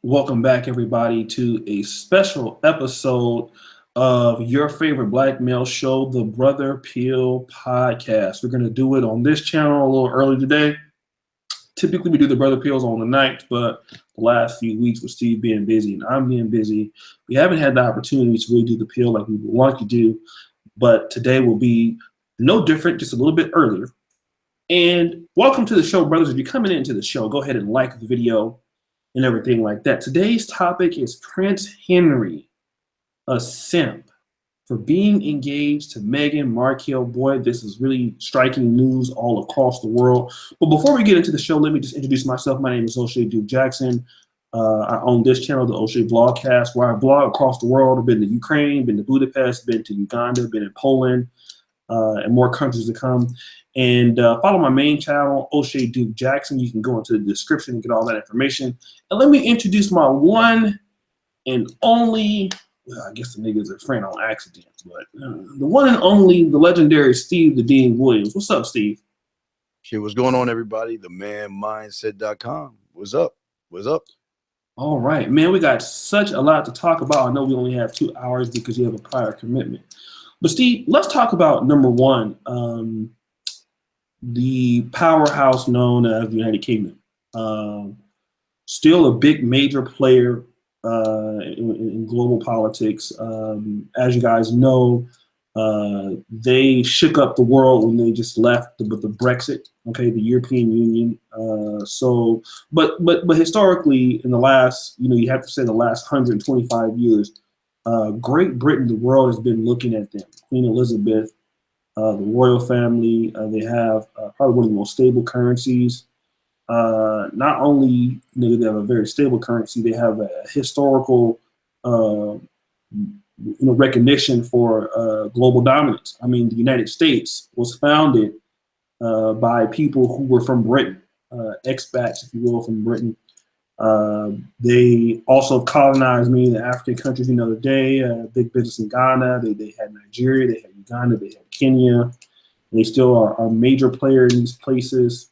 Welcome back, everybody, to a special episode of your favorite black male show, the Brother Peel Podcast. We're going to do it on this channel a little early today. Typically, we do the Brother Peels on the night, but the last few weeks with Steve being busy and I'm being busy, we haven't had the opportunity to really do the peel like we would want to do. But today will be no different, just a little bit earlier. And welcome to the show, brothers. If you're coming into the show, go ahead and like the video and everything like that. Today's topic is Prince Henry, a simp, for being engaged to Meghan Markle. Boy, this is really striking news all across the world. But before we get into the show, let me just introduce myself. My name is Oshay Duke Jackson. I own this channel, the Oshay Vlogcast, where I vlog across the world. I've been to Ukraine, been to Budapest, been to Uganda, been in Poland, and more countries to come. And follow my main channel, Oshay Duke Jackson. You can go into the description and get all that information. And let me introduce my one and only, well, I guess the nigga's a friend on accident, but the one and only, the legendary Steve the Dean Williams. What's up, Steve? Shit, what's going on, everybody? TheManMindset.com. What's up? What's up? All right, man, we got such a lot to talk about. I know we only have 2 hours because you have a prior commitment. But Steve, let's talk about number one, the powerhouse known as the United Kingdom. Still a big major player in global politics. As you guys know, they shook up the world when they just left with the Brexit, okay, the European Union. But historically, in the last, you have to say the last 125 years, Great Britain, the world has been looking at them. Queen Elizabeth, the royal family, they have probably one of the most stable currencies. Not only do they have a very stable currency, they have a historical recognition for global dominance. I mean, the United States was founded by people who were from Britain, expats, if you will, from Britain. They also colonized many of the African countries the other day, big business in Ghana. They had Nigeria, they had Uganda, they had Kenya. And they still are a major player in these places.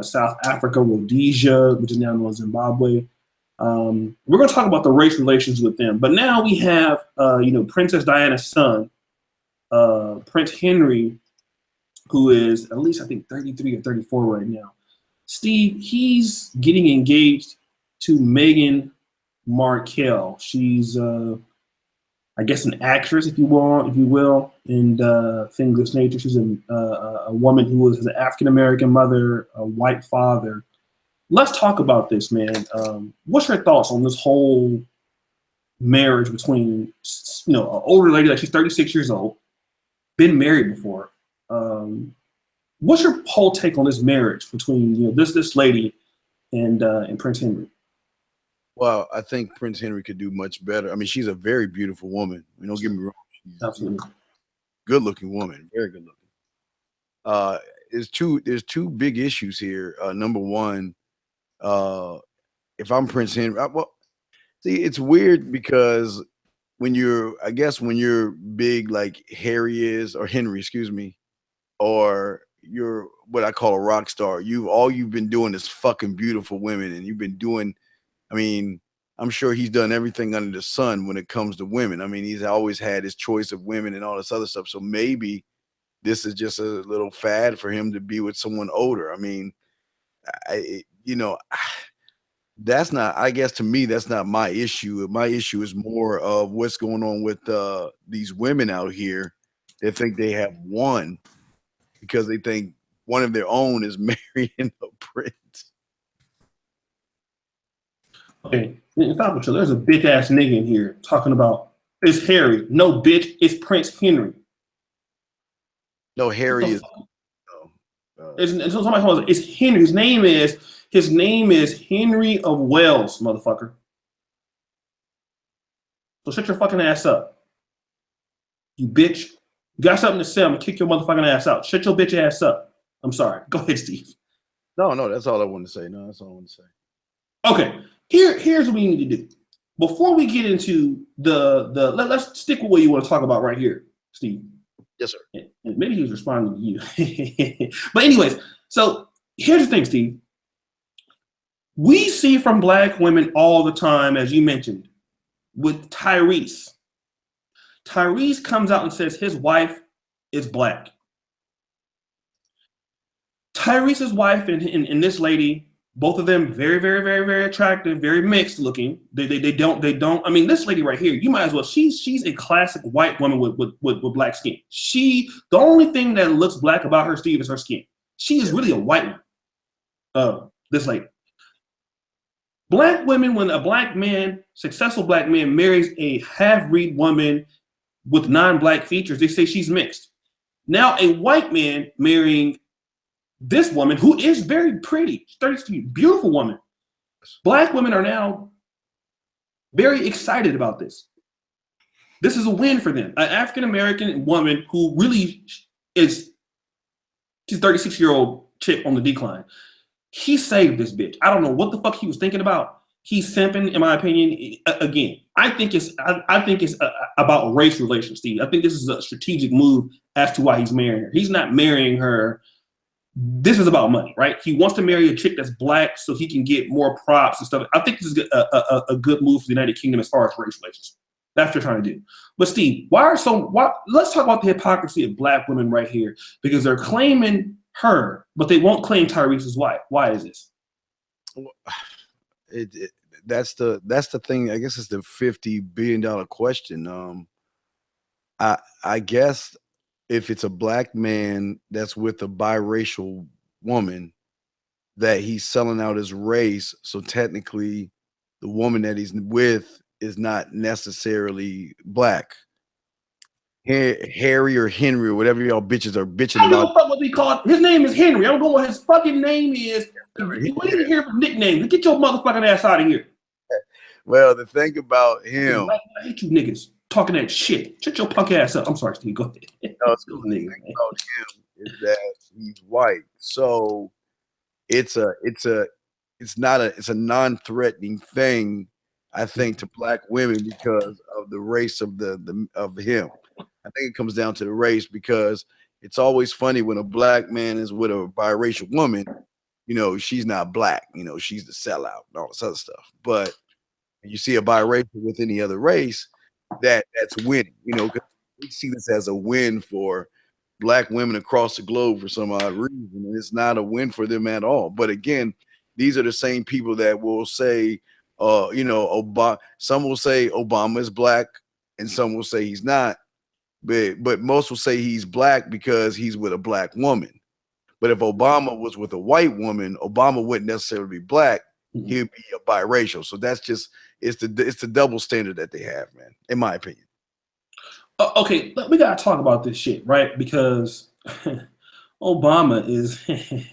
South Africa, Rhodesia, which is now known as Zimbabwe. We're going to talk about the race relations with them. But now we have, Princess Diana's son, Prince Henry, who is at least, I think, 33 or 34 right now. Steve, he's getting engaged to Meghan Markle. She's, I guess, an actress, if you will, and things of this nature. She's a woman who has an African-American mother, a white father. Let's talk about this, man. What's your thoughts on this whole marriage between, an older lady, like she's 36 years old, been married before. What's your whole take on this marriage between this lady and Prince Henry? Well, I think Prince Henry could do much better. I mean, she's a very beautiful woman. Don't get me wrong. She's absolutely a good-looking woman, very good-looking. There's two big issues here. Number one, if I'm Prince Henry, see, it's weird because when you're big like Harry is, or Henry, excuse me, or you're what I call a rock star, all you've been doing is fucking beautiful women, and you've been doing, I mean, I'm sure he's done everything under the sun when it comes to women. I mean, he's always had his choice of women and all this other stuff. So maybe this is just a little fad for him to be with someone older. I mean, that's not, I guess to me, that's not my issue. My issue is more of what's going on with these women out here that think they have one because they think one of their own is marrying a prince. Okay, there's a bitch ass nigga in here talking about it's Harry. No, bitch, it's Prince Henry. No, Harry is. It's Henry. His name is Henry of Wales, motherfucker. So shut your fucking ass up, you bitch. You got something to say? I'm gonna kick your motherfucking ass out. Shut your bitch ass up. I'm sorry. Go ahead, Steve. No, that's all I want to say. No, that's all I want to say. Okay, here's what we need to do. Before we get into let's stick with what you want to talk about right here, Steve. Yes, sir. And maybe he was responding to you. But anyways, so here's the thing, Steve. We see from black women all the time, as you mentioned, with Tyrese. Tyrese comes out and says his wife is black. Tyrese's wife and this lady, both of them very, very, very, very attractive, very mixed looking. They don't. I mean, this lady right here, you might as well. She's a classic white woman with black skin. The only thing that looks black about her, Steve, is her skin. She is really a white one. This lady. Black women, when a black man, successful black man, marries a half-breed woman with non-black features, they say she's mixed. Now, a white man marrying this woman, who is very pretty, beautiful woman. Black women are now very excited about this. This is a win for them. An African-American woman who really she's 36-year-old chick on the decline. He saved this bitch. I don't know what the fuck he was thinking about. He's simping, in my opinion. Again, I think it's about race relations, Steve. I think this is a strategic move as to why he's marrying her. He's not marrying her. This is about money, right? He wants to marry a chick that's black so he can get more props and stuff. I think this is a good move for the United Kingdom as far as race relations. That's what they're trying to do. But Steve, let's talk about the hypocrisy of black women right here, because they're claiming her, but they won't claim Tyrese's wife. Why is this? That's the thing. I guess it's the $50 billion question. I guess if it's a black man that's with a biracial woman, that he's selling out his race. So technically, the woman that he's with is not necessarily black. Harry or Henry or whatever y'all bitches are bitching about. I don't know what they call it. His name is Henry. I don't know what his fucking name is. We didn't hear from nicknames. Get your motherfucking ass out of here. Well, the thing about him, I hate you niggas talking that shit. Shut your punk ass up. I'm sorry, Steve. Go ahead. No, the thing about him is that he's white, so it's a non-threatening thing, I think, to black women because of the race of of him. I think it comes down to the race, because it's always funny when a black man is with a biracial woman. You know, she's not black. You know, she's the sellout and all this other stuff. But when you see a biracial with any other race, that's winning. You know, because we see this as a win for black women across the globe for some odd reason, and it's not a win for them at all. But again, these are the same people that will say, you know, some will say Obama is black, and some will say he's not. But most will say he's black because he's with a black woman. But if Obama was with a white woman, Obama wouldn't necessarily be black. He'd be a biracial. So that's just it's the double standard that they have, man, in my opinion. Okay, we gotta talk about this shit, right? Because Obama is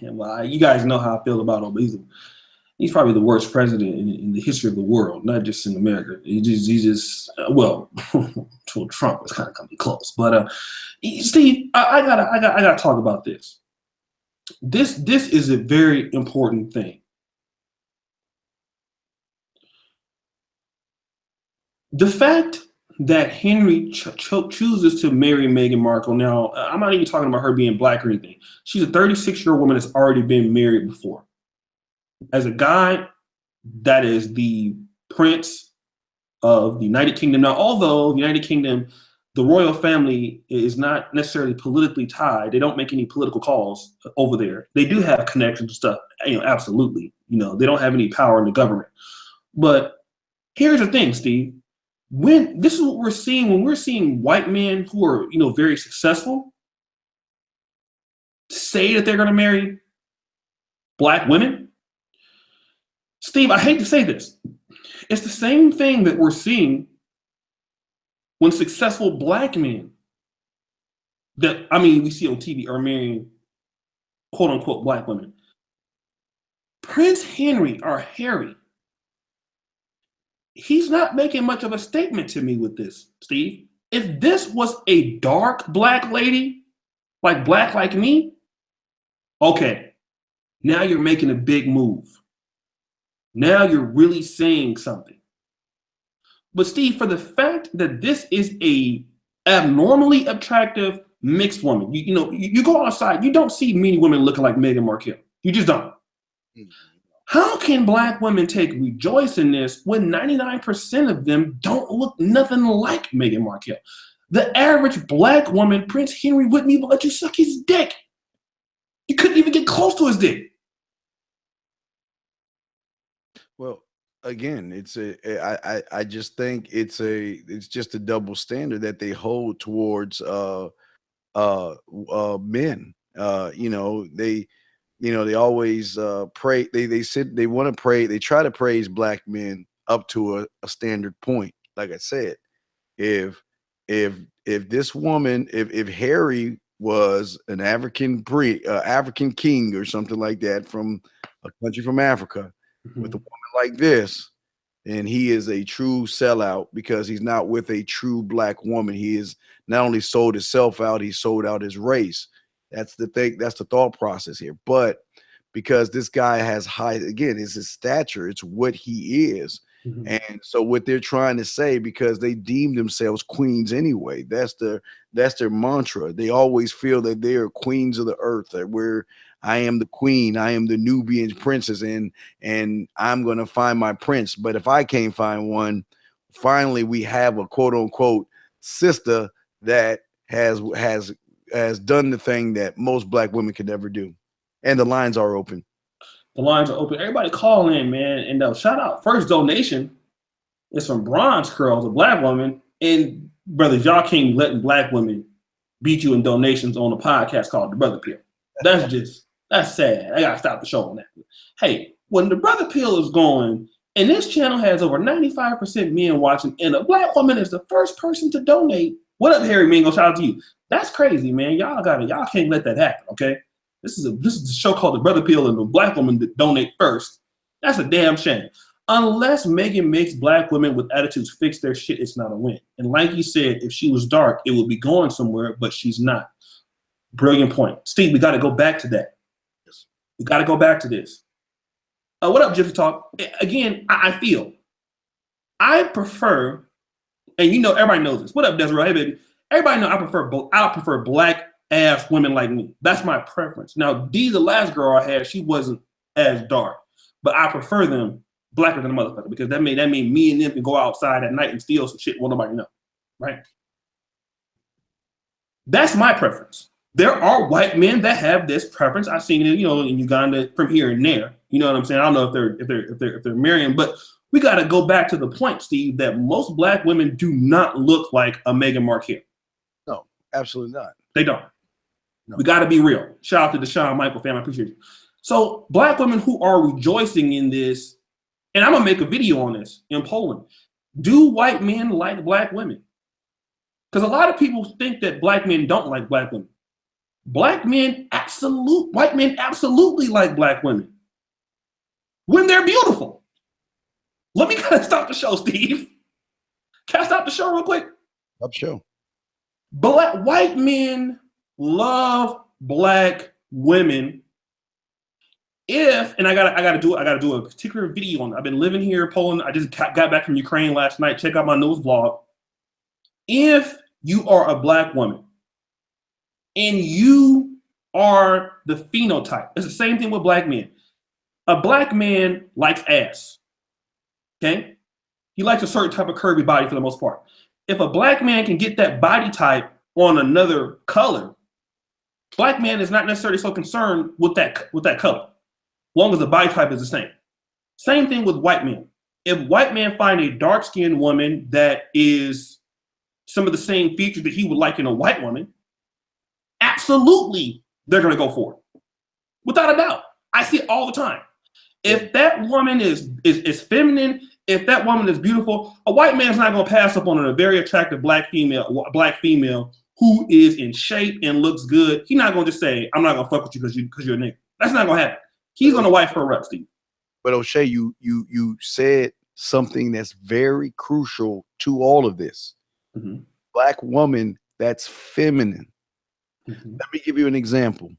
well, you guys know how I feel about Obama. He's probably the worst president in the history of the world, not just in America. He just well, Trump was kind of coming close, but Steve, I gotta talk about this. This is a very important thing. The fact that Henry chooses to marry Meghan Markle. Now, I'm not even talking about her being black or anything. She's a 36-year-old woman that's already been married before. As a guy, that is the prince of the United Kingdom. Now, although the United Kingdom, the royal family is not necessarily politically tied. They don't make any political calls over there. They do have connections and stuff, you know, absolutely. You know, they don't have any power in the government. But here's the thing, Steve. When this is what we're seeing, when we're seeing white men who are, you know, very successful say that they're going to marry black women. Steve, I hate to say this. It's the same thing that we're seeing when successful black men that, I mean, we see on TV are marrying quote unquote black women. Prince Henry or Harry, he's not making much of a statement to me with this, Steve. If this was a dark black lady, like black like me, okay, now you're making a big move. Now you're really saying something. But Steve, for the fact that this is a abnormally attractive mixed woman, you go outside, you don't see many women looking like Meghan Markle. You just don't. How can black women take rejoice in this when 99% of them don't look nothing like Meghan Markle? The average black woman, Prince Henry, wouldn't even let you suck his dick. You couldn't even get close to his dick. Well, again, I just think it's just a double standard that they hold towards men. They always pray. They want to pray. They try to praise black men up to a standard point. Like I said, if if if this woman, if Harry was an African king or something like that from a country from Africa, with a woman like this, and he is a true sellout because he's not with a true black woman. He is not only sold himself out, he sold out his race. That's the thing. That's the thought process here. But because this guy has high, again, it's his stature, it's what he is. And so what they're trying to say, because they deem themselves queens anyway, that's their mantra. They always feel that they are queens of the earth, that where I am the queen, I am the Nubian princess, and I'm gonna find my prince. But if I can't find one, finally we have a quote unquote sister that has done the thing that most black women could never do. And the lines are open. The lines are open. Everybody call in, man. And shout out. First donation is from Bronze Curls, a black woman. And brothers, y'all can't let black women beat you in donations on a podcast called The Brother Pill. That's sad. I gotta stop the show on that. Hey, when The Brother Pill is going, and this channel has over 95% men watching, and a black woman is the first person to donate. What up, Harry Mingo? Shout out to you. That's crazy, man. Y'all can't let that happen, okay? This is a show called The Brother Pill, and the black woman that donate first. That's a damn shame. Unless Meghan makes black women with attitudes fix their shit, it's not a win. And like you said, if she was dark, it would be going somewhere, but she's not. Brilliant point. Steve, we got to go back to that. Yes. We got to go back to this. What up, Gypsy Talk? Again, I prefer, and you know, everybody knows this. What up, Desiree? Hey, baby. Everybody know I prefer black ass women like me. That's my preference. Now, Dee, the last girl I had, she wasn't as dark, but I prefer them blacker than a motherfucker because that mean me and them can go outside at night and steal some shit won't nobody know, right? That's my preference. There are white men that have this preference. I've seen it, in Uganda from here and there. You know what I'm saying? I don't know if they're marrying, but we got to go back to the point, Steve, that most black women do not look like a Meghan Markle. No, absolutely not. They don't. No. We got to be real. Shout out to the Shawn Michael family. I appreciate you. So black women who are rejoicing in this, and I'm going to make a video on this in Poland. Do white men like black women? Because a lot of people think that black men don't like black women. White men absolutely like black women when they're beautiful. Let me kind of stop the show, Steve. Can I stop the show real quick? Stop the show. White men love black women. I gotta do a particular video on it. I've been living here in Poland. I just got back from Ukraine last night. Check out my newest vlog. If you are a black woman and you are the phenotype, it's the same thing with black men. A black man likes ass. Okay? He likes a certain type of curvy body for the most part. If a black man can get that body type on another color, black man is not necessarily so concerned with that color, as long as the body type is the same. Same thing with white men. If white men find a dark-skinned woman that is some of the same features that he would like in a white woman, absolutely they're going to go for it. Without a doubt. I see it all the time. If that woman is feminine, if that woman is beautiful, a white man's not going to pass up on a very attractive black female who is in shape and looks good. He's not going to just say, I'm not going to fuck with you because you're a nigga. That's not going to happen. He's going to wife her up, Steve. But Oshay, you said something that's very crucial to all of this. Mm-hmm. Black woman that's feminine. Mm-hmm. Let me give you an example.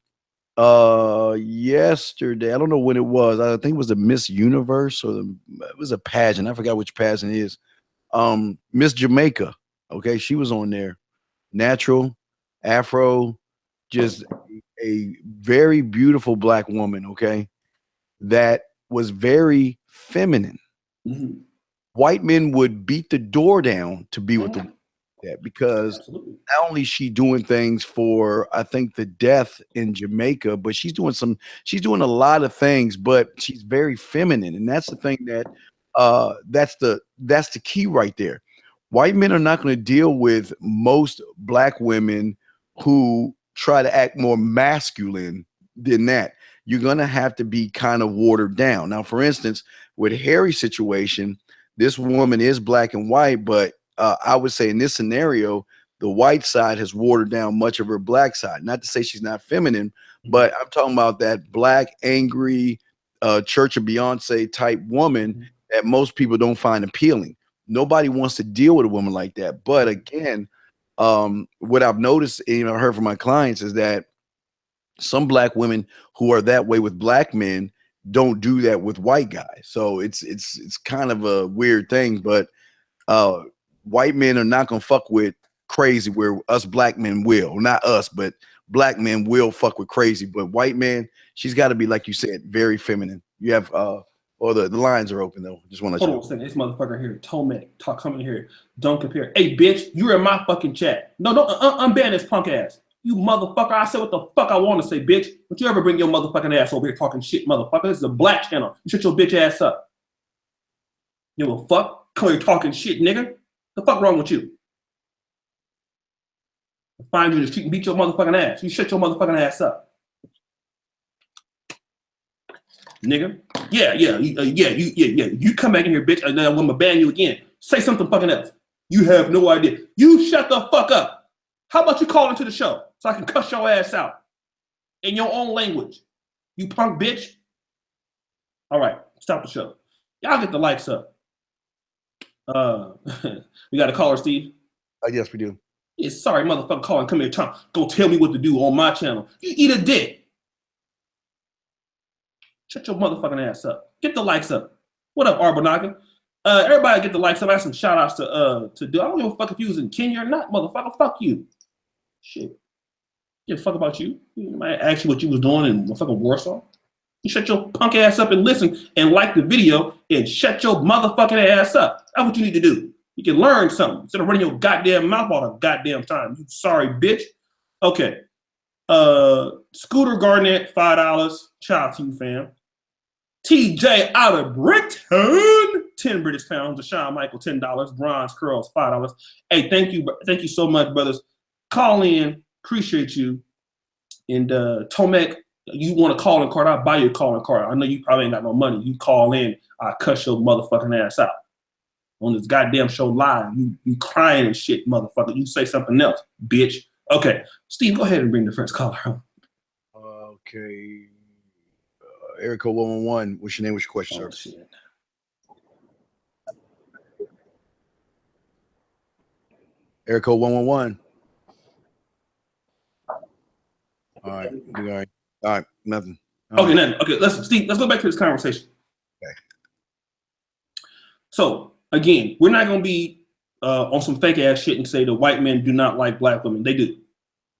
Yesterday, I don't know when it was. I think it was the Miss Universe it was a pageant. I forgot which pageant it is. Miss Jamaica. Okay, she was on there. Natural, Afro, just a very beautiful black woman. Okay, that was very feminine. Mm-hmm. White men would beat the door down to be with the woman like that, because Absolutely. not only is she doing things for, I think, the death in Jamaica, but she's doing a lot of things, but she's very feminine. And that's the thing that's the key right there. White men are not going to deal with most black women who try to act more masculine than that. You're going to have to be kind of watered down. Now, for instance, with Harry's situation, this woman is black and white, but I would say in this scenario, the white side has watered down much of her black side. Not to say she's not feminine, but I'm talking about that black, angry, Church of Beyonce type woman that most people don't find appealing. Nobody wants to deal with a woman like that. But again, what I've noticed, and I heard from my clients, is that some black women who are that way with black men don't do that with white guys. So it's kind of a weird thing, but white men are not gonna fuck with crazy where us black men will. Not us, but black men will fuck with crazy. But white man, she's got to be, like you said, very feminine. You have or the lines are open though. Just want to let you know. Hold on a second. This motherfucker here, Tomek, coming here. Don't compare. Hey, bitch, you're in my fucking chat. No, don't unban this punk ass. You motherfucker. I said what the fuck I want to say, bitch. Don't you ever bring your motherfucking ass over here talking shit, motherfucker. This is a black channel. You shut your bitch ass up. You know what fuck? Come here talking shit, nigga. The fuck wrong with you? I find you in the street and beat your motherfucking ass. You shut your motherfucking ass up. Nigga. Yeah. You come back in here, bitch, and then I'm gonna ban you again. Say something fucking else. You have no idea. You shut the fuck up. How about you call into the show so I can cuss your ass out in your own language? You punk bitch. All right, stop the show. Y'all get the likes up. We got a caller, Steve. Yes, we do. Yeah, sorry, motherfucker, calling. Come here, Tom. Go tell me what to do on my channel. You eat a dick. Shut your motherfucking ass up. Get the likes up. What up, Arbonaga? Everybody get the likes up. I have some shout outs to do. I don't give a fuck if you was in Kenya or not, motherfucker. Fuck you. Shit. Give a fuck about you. You might ask you what you was doing in fucking Warsaw. You shut your punk ass up and listen and like the video and shut your motherfucking ass up. That's what you need to do. You can learn something instead of running your goddamn mouth all the goddamn time. You sorry bitch. Okay. Scooter Garnett, $5. Shout out to you, fam. TJ out of Britain, 10 British pounds. Deshaun Michael, $10. Bronze Curls, $5. Hey, thank you so much, brothers. Call in, appreciate you. And Tomek, you want a calling card? I'll buy you a calling card. I know you probably ain't got no money. You call in, I'll cuss your motherfucking ass out on this goddamn show live. You crying and shit, motherfucker. You say something else, bitch. Okay, Steve, go ahead and bring the first caller on. Okay. Erica 111. What's your name? What's your question, sir? Shit. Erica 111. All right. All right. Nothing. Okay, nothing. Okay, listen, Steve, let's go back to this conversation. Okay. So, again, we're not going to be on some fake ass shit and say the white men do not like black women. They do.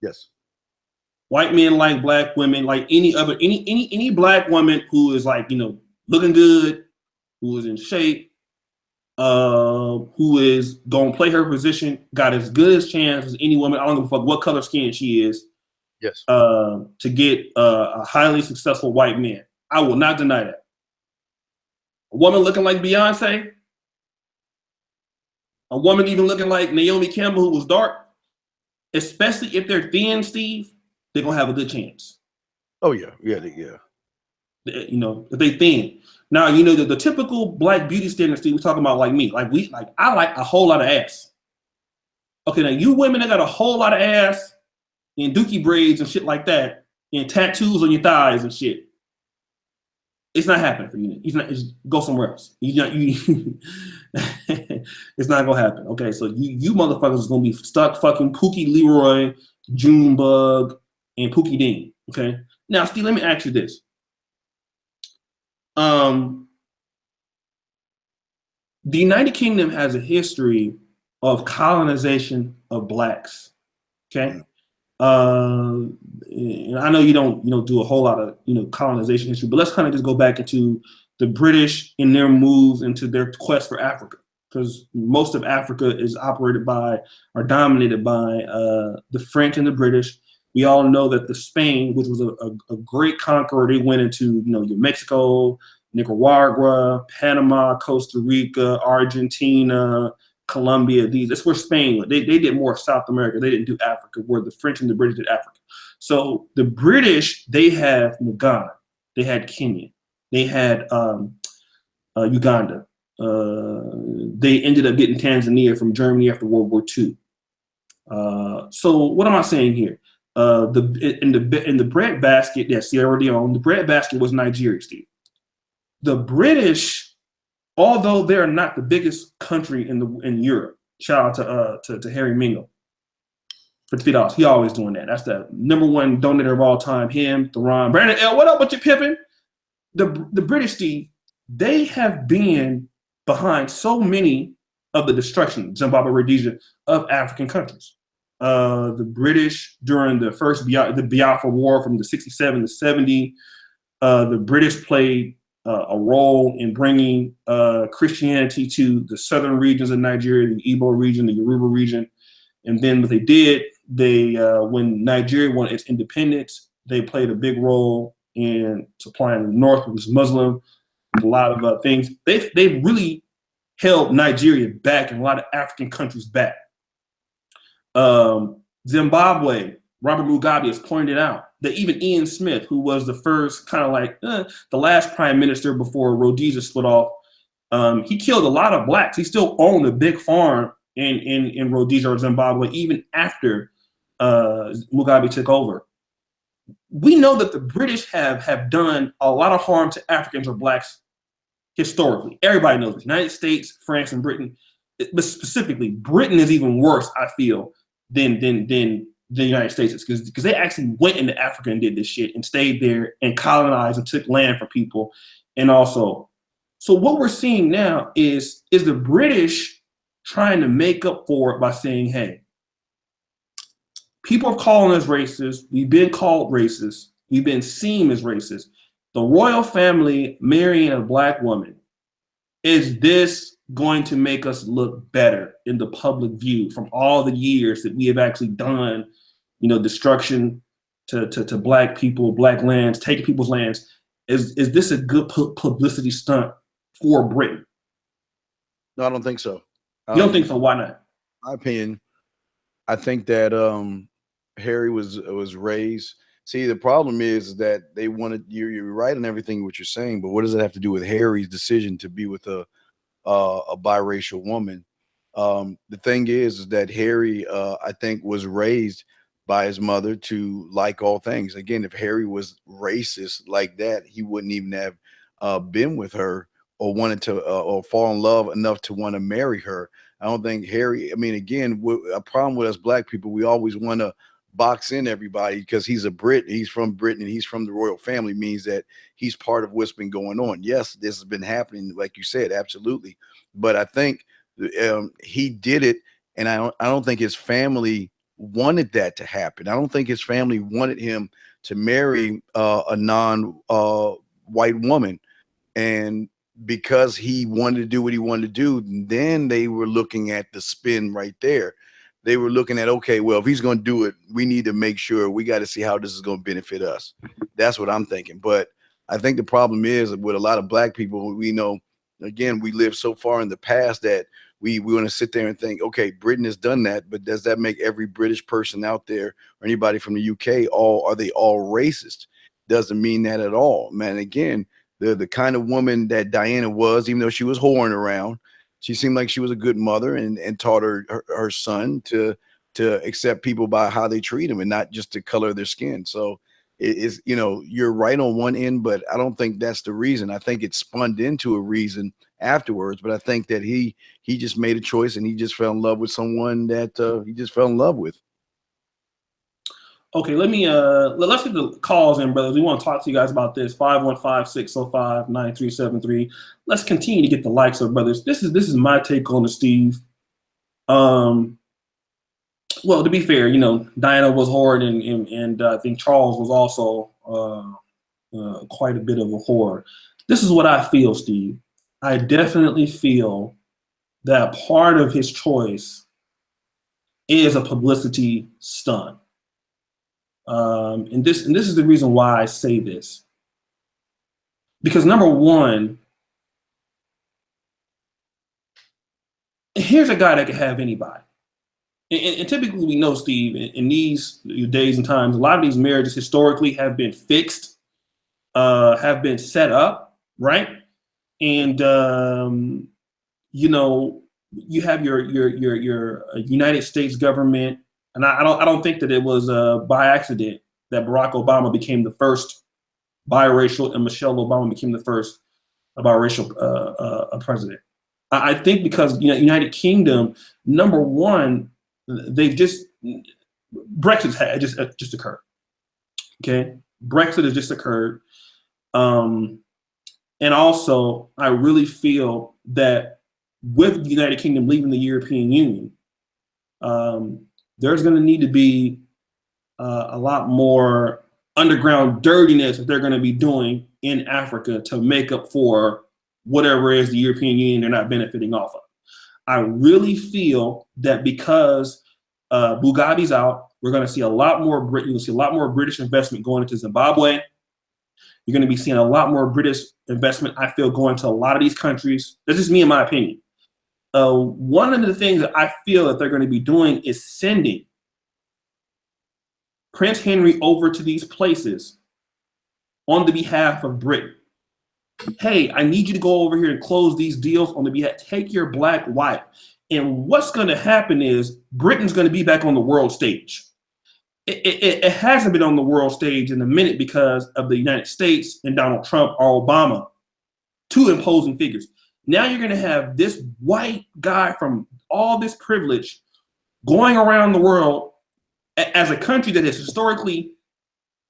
Yes. White men like black women, like any black woman who is like, looking good, who is in shape, who is gonna play her position, got as good as chance as any woman. I don't give a fuck what color skin she is. Yes. To get a highly successful white man. I will not deny that. A woman looking like Beyonce, a woman even looking like Naomi Campbell, who was dark, especially if they're thin, Steve, they're gonna have a good chance. Oh yeah. If they thin. Now, the typical black beauty standards, Steve, we're talking about like me. I like a whole lot of ass. Okay, now you women that got a whole lot of ass and dookie braids and shit like that, and tattoos on your thighs and shit. It's not happening for you. Go somewhere else. It's not gonna happen. Okay, so you motherfuckers is gonna be stuck fucking Pookie Leroy, Junebug, and Pookie Dean. Okay. Now, Steve, let me ask you this. The United Kingdom has a history of colonization of blacks. Okay. And I know you don't do a whole lot of colonization history, but let's kind of just go back into the British in their moves into their quest for Africa, because most of Africa is operated by or dominated by the French and the British. We all know that the Spain, which was a great conqueror, they went into your Mexico, Nicaragua, Panama, Costa Rica, Argentina, Colombia. That's where Spain went. They did more South America. They didn't do Africa, where the French and the British did Africa. So the British, they have Ghana, they had Kenya, they had Uganda. They ended up getting Tanzania from Germany after World War II. So what am I saying here? In the bread basket, Sierra Leone, the bread basket was Nigeria, Steve. The British, although they're not the biggest country in Europe, shout out to Harry Mingle for $50. He always doing that. That's the #1 donator of all time. Him, Theron, Brandon L. What up with your pimping? The British, Steve, they have been behind so many of the destruction, Zimbabwe, Rhodesia, of African countries. The British during the first the Biafra War from the 67 to 70, the British played a role in bringing Christianity to the southern regions of Nigeria, the Igbo region, the Yoruba region. And then what they did, when Nigeria wanted its independence, they played a big role in supplying the North, which was Muslim, a lot of things. They've really held Nigeria back and a lot of African countries back. Zimbabwe, Robert Mugabe has pointed out that even Ian Smith, who was the first kind of like the last prime minister before Rhodesia split off, he killed a lot of blacks. He still owned a big farm in Rhodesia or Zimbabwe even after Mugabe took over. We know that the British have done a lot of harm to Africans or blacks historically. Everybody knows this. United States, France, and Britain, but specifically Britain is even worse, I feel, than the United States, because they actually went into Africa and did this shit and stayed there and colonized and took land from people. And also, so what we're seeing now is the British trying to make up for it by saying, hey, people are calling us racist. We've been called racist. We've been seen as racist. The royal family marrying a black woman, is this going to make us look better in the public view from all the years that we have actually done, destruction to black people, black lands, taking people's lands? Is this a good publicity stunt for Britain? No, I don't think so. You don't think so? Why not? My opinion, I think that Harry was raised. See, the problem is that they wanted you're right on everything what you're saying, but what does it have to do with Harry's decision to be with a biracial woman? The thing is that Harry, I think, was raised by his mother to like all things. Again, if Harry was racist like that, he wouldn't even have been with her or wanted to or fall in love enough to want to marry her. I don't think Harry, I mean, again, a problem with us black people, we always want to box in everybody because he's a Brit, he's from Britain, and he's from the royal family, means that he's part of what's been going on. Yes, this has been happening, like you said, absolutely. But I think he did it, and I don't think his family wanted that to happen. I don't think his family wanted him to marry a non-white woman. And because he wanted to do what he wanted to do, then they were looking at the spin right there. They were looking at, okay, well, if he's going to do it, we need to make sure we got to see how this is going to benefit us. That's what I'm thinking. But I think the problem is with a lot of black people, we know, again, we live so far in the past that we want to sit there and think, okay, Britain has done that, but does that make every British person out there or anybody from the UK are they all racist? Doesn't mean that at all, man. Again, the kind of woman that Diana was, even though she was whoring around, she seemed like she was a good mother and taught her son to accept people by how they treat them and not just the color of their skin. So it is, you're right on one end, but I don't think that's the reason. I think it spun into a reason afterwards, but I think that he just made a choice and he just fell in love with someone that he just fell in love with. Okay, let's get the calls in, brothers. We want to talk to you guys about this. 515-605-9373. Let's continue to get the likes up, brothers. This is my take on it, Steve. Well, to be fair, Diana was horrid, and I think Charles was also quite a bit of a whore. This is what I feel, Steve. I definitely feel that part of his choice is a publicity stunt. And this is the reason why I say this. Because number one, here's a guy that can have anybody. And typically we know, Steve, in these days and times, a lot of these marriages historically have been fixed, have been set up, right? And you know, you have your United States government, and I don't think that it was by accident that Barack Obama became the first biracial and Michelle Obama became the first biracial president. I think because United Kingdom, number one, they've Brexit had just occurred. Okay, Brexit has just occurred, and also I really feel that with the United Kingdom leaving the European Union, there's going to need to be a lot more underground dirtiness that they're going to be doing in Africa to make up for whatever it is the European Union they're not benefiting off of. I really feel that because Mugabe's out, we're going to see a lot more you're going to see a lot more British investment going into Zimbabwe. You're going to be seeing a lot more British investment, I feel, going to a lot of these countries. That's just me in my opinion. One of the things that I feel that they're going to be doing is sending Prince Henry over to these places on the behalf of Britain. Hey, I need you to go over here and close these deals on the behalf. Take your black wife. And what's going to happen is Britain's going to be back on the world stage. It hasn't been on the world stage in a minute because of the United States and Donald Trump or Obama, two imposing figures. Now you're going to have this white guy from all this privilege going around the world as a country that has historically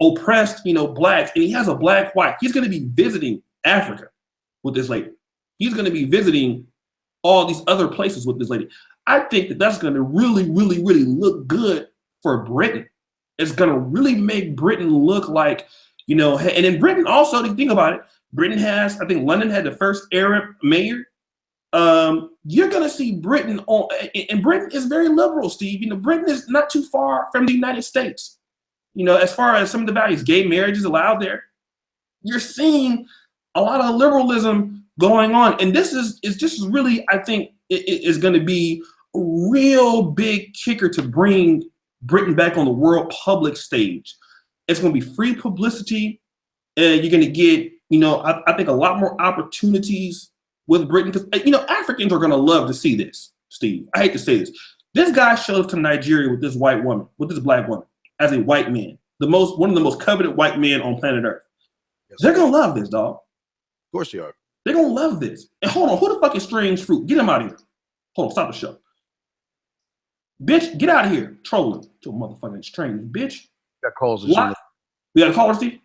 oppressed, blacks, and he has a black wife. He's going to be visiting Africa with this lady. He's going to be visiting all these other places with this lady. I think that that's going to really, really, really look good for Britain. It's going to really make Britain look like, and in Britain also, to think about it, Britain has, I think London had the first Arab mayor. You're going to see Britain and Britain is very liberal, Steve. Britain is not too far from the United States. As far as some of the values, gay marriage is allowed there. You're seeing a lot of liberalism going on. And this is just really, I think, it is going to be a real big kicker to bring Britain back on the world public stage. It's going to be free publicity. You're going to get, I think a lot more opportunities with Britain because, Africans are going to love to see this, Steve. I hate to say this. This guy shows to Nigeria with this white woman, with this black woman, as a white man, one of the most coveted white men on planet Earth. Yes. They're going to love this, dog. Of course they are. They're going to love this. And hold on, who the fuck is Strange Fruit? Get him out of here. Hold on, stop the show. Bitch, get out of here. Trolling. Your motherfucking strange, bitch. Got calls. We got a caller, Steve?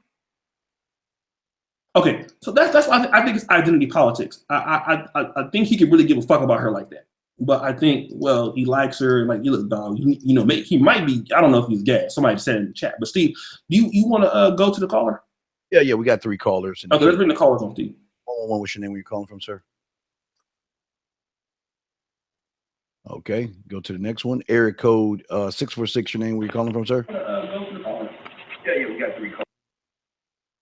Okay, so that's why I think it's identity politics. I think he could really give a fuck about her like that. But I think, well, he likes her, and like, you look, dog, he might be, I don't know if he's gay. Somebody said in the chat. But Steve, do you want to go to the caller? Yeah, we got 3 callers. Okay, let's bring the callers on, Steve. What's your name? Where you calling from, sir? Okay, go to the next one. Area code 646. Your name? Where you calling from, sir? Go to the caller. Yeah, we got 3 callers.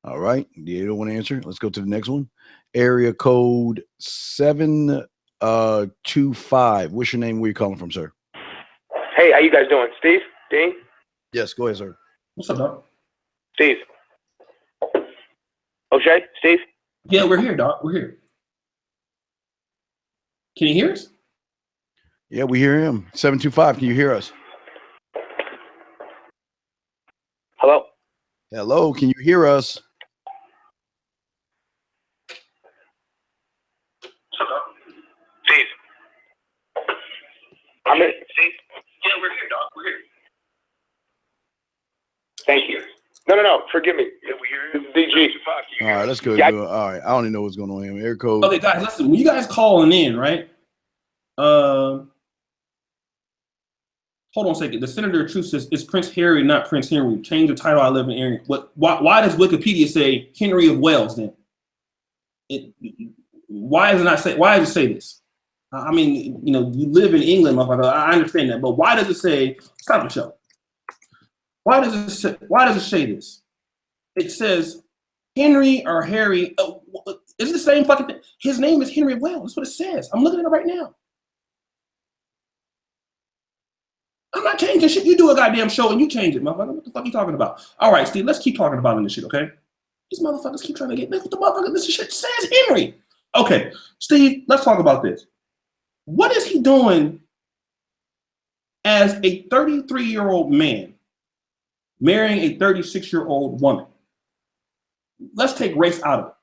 All right, you don't want to answer. Let's go to the next one. Area code 725. What's your name? Where you calling from, sir? Hey, how you guys doing? Steve? Dean? Yes, go ahead, sir. What's up, dog? Steve? Oshay? Steve? Yeah, we're here, dog. We're here. Can you hear us? Yeah, we hear him. 725. Can you hear us? Hello? Hello, can you hear us? Steve? I'm in. Steve? Yeah, we're here, dog. We're here. Thank you. No. Forgive me. Yeah, we hear you. DG. All right, let's go. Yeah, all right, I don't even know what's going on here. Air code. Okay, guys, listen. When you guys calling in, right? Hold on a second. The Senator of Truth says it's Prince Harry, not Prince Henry. Change the title. I live in Aaron. Why does Wikipedia say Henry of Wales then? Why does it not say? Why does it say this? I mean, you know, you live in England, motherfucker. I understand that, but why does it say? Stop the show. Why does it say? Why does it say this? It says Henry or Harry. It's the same fucking thing. His name is Henry Well. That's what it says. I'm looking at it right now. I'm not changing shit. You do a goddamn show and you change it, motherfucker. What the fuck are you talking about? All right, Steve, let's keep talking about this shit, okay? These motherfuckers keep trying to get, what the motherfucker, this shit says Henry. Okay, Steve, let's talk about this. What is he doing as a 33-year-old man marrying a 36-year-old woman? Let's take race out of it.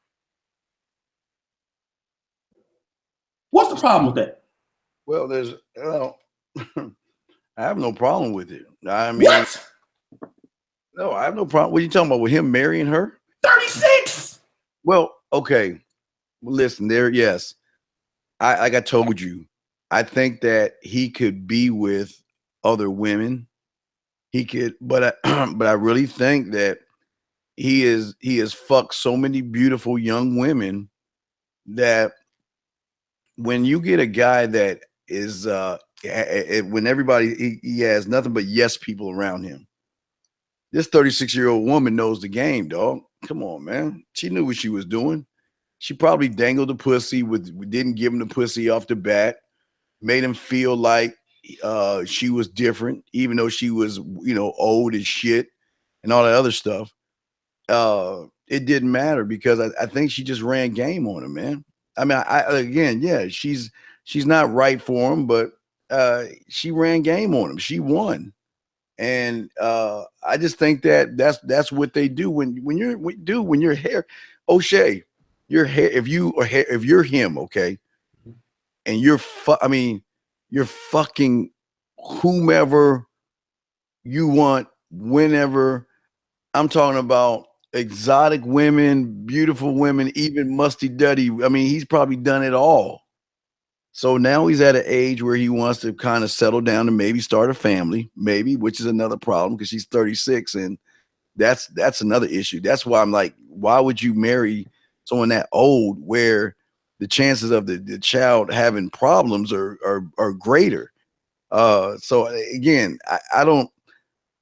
What's the problem with that? Well, there's, I have no problem with it. I mean, what? No, I have no problem. What are you talking about with him marrying her? 36. Well, okay. Listen, there, yes. Like I told you, I think that he could be with other women. He could, but I really think that he has fucked so many beautiful young women that when you get a guy that is when everybody he has nothing but yes people around him. This 36-year-old woman knows the game, dog. Come on, man. She knew what she was doing. She probably dangled the pussy didn't give him the pussy off the bat, made him feel like she was different, even though she was, you know, old as shit and all that other stuff. It didn't matter because I think she just ran game on him, man. I mean, again, yeah, she's not right for him, but she ran game on him. She won. And I just think that that's what they do when you're hair, Oshay, your hair. If you're him, okay, and you're fucking whomever you want, whenever. I'm talking about exotic women, beautiful women, even musty duddy. I mean, he's probably done it all. So now he's at an age where he wants to kind of settle down and maybe start a family, maybe, which is another problem because she's 36, and that's another issue. That's why I'm like, why would you marry someone that old where the chances of the child having problems are greater? So again, I don't.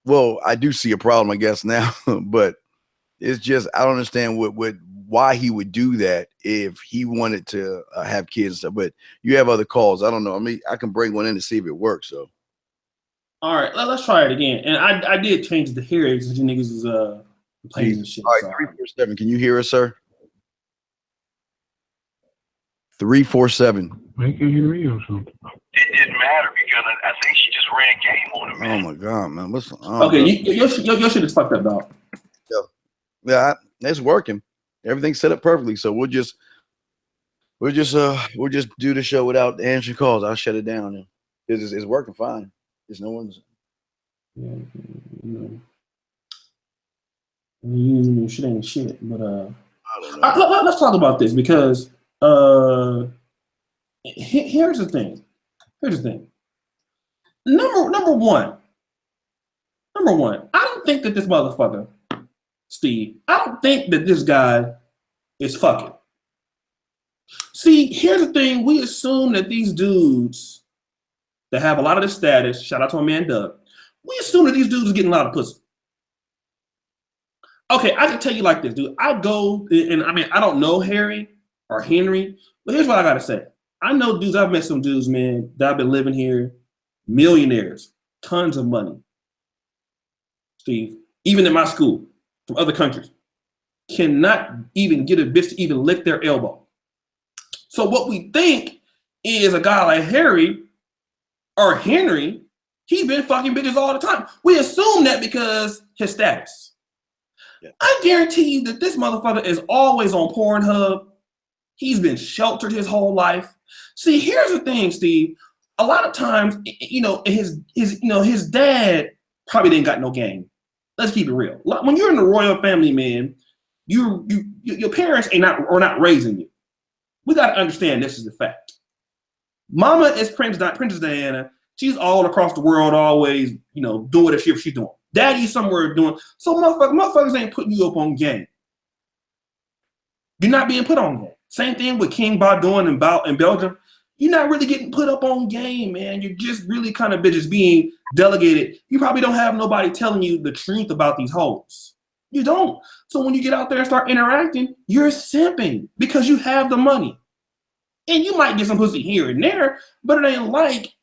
Well, I do see a problem, I guess now, but it's just I don't understand why he would do that if he wanted to have kids and stuff. But you have other calls. I don't know. I mean, I can bring one in to see if it works. So, all right, let's try it again. And I did change the here because you niggas is playing and shit. All right, 347. Can you hear us, sir? 347. Make it hear me or something. It didn't matter because I think she just ran game on him, man. Oh my god, man! What's okay? Your shit is fucked up, dog. Yeah, it's working. Everything's set up perfectly. So we'll just do the show without answering calls. I'll shut it down. It's working fine. There's no one's. Yeah, you shit ain't shit. But let's talk about this because here's the thing. Number one. I don't think that this motherfucker, Steve, I don't think that this guy is fucking. See, here's the thing. We assume that these dudes that have a lot of this status, shout out to my man Doug, we assume that these dudes are getting a lot of pussy. Okay, I can tell you like this, dude. I go, and I mean, I don't know Harry or Henry, but here's what I gotta say. I know dudes, I've met some dudes, man, that have been living here, millionaires, tons of money. Steve, even in my school, from other countries, cannot even get a bitch to even lick their elbow. So what we think is a guy like Harry or Henry, he's been fucking bitches all the time. We assume that because his status. Yeah. I guarantee you that this motherfucker is always on Pornhub. He's been sheltered his whole life. See, here's the thing, Steve. A lot of times, you know, his dad probably didn't got no game. Let's keep it real. When you're in the royal family, man, your parents are not raising you. We got to understand this is the fact. Mama is Princess Diana. She's all across the world, always, you know, doing what she's doing. Daddy's somewhere doing. So motherfuckers ain't putting you up on game. You're not being put on game. Same thing with King Baudouin in Belgium. You're not really getting put up on game, man. You're just really kind of bitches being delegated. You probably don't have nobody telling you the truth about these hoes. You don't. So when you get out there and start interacting, you're simping because you have the money. And you might get some pussy here and there, but it ain't like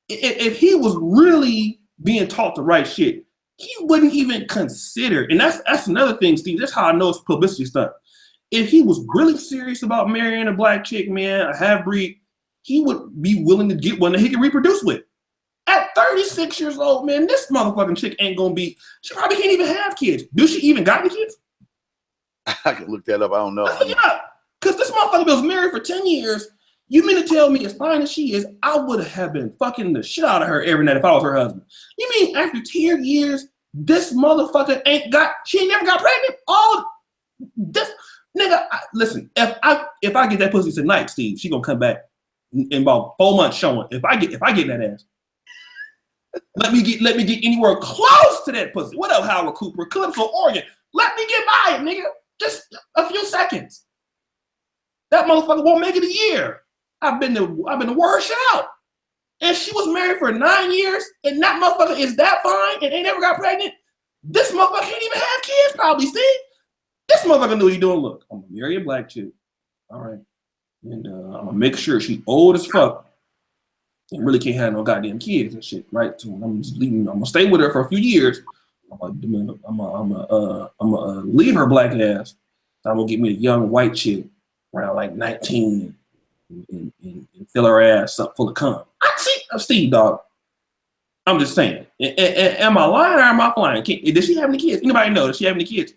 if he was really being taught the right shit, he wouldn't even consider. And that's another thing, Steve. That's how I know it's publicity stuff. If he was really serious about marrying a black chick, man, a half-breed, he would be willing to get one that he can reproduce with. At 36 years old, man, this motherfucking chick ain't gonna be, she probably can't even have kids. Do she even got any kids? I can look that up. I don't know. Yeah, because this motherfucker was married for 10 years. You mean to tell me, as fine as she is, I would have been fucking the shit out of her every night if I was her husband. You mean after 10 years, this motherfucker she ain't never got pregnant? All this nigga, listen, if I get that pussy tonight, Steve, she gonna come back in about 4 months showing. If I get that ass, let me get anywhere close to that pussy. What up, Howard Cooper, Calypso, Oregon? Let me get by it, nigga. Just a few seconds. That motherfucker won't make it a year. I've been to wear her shit out. And she was married for 9 years, and that motherfucker is that fine and ain't never got pregnant. This motherfucker can't even have kids, probably, Steve. This motherfucker knew what he doing. Look, I'm gonna marry a black chick. All right. And I'm gonna make sure she old as fuck and really can't have no goddamn kids and shit, right? So I'm just leaving. I'm gonna stay with her for a few years. I'm gonna leave her black ass. So I'm gonna get me a young white chick around like 19 and fill her ass up full of cum. I see, Steve, dog. I'm just saying. Am I lying or am I flying? Does she have any kids? Anybody know? Does she have any kids?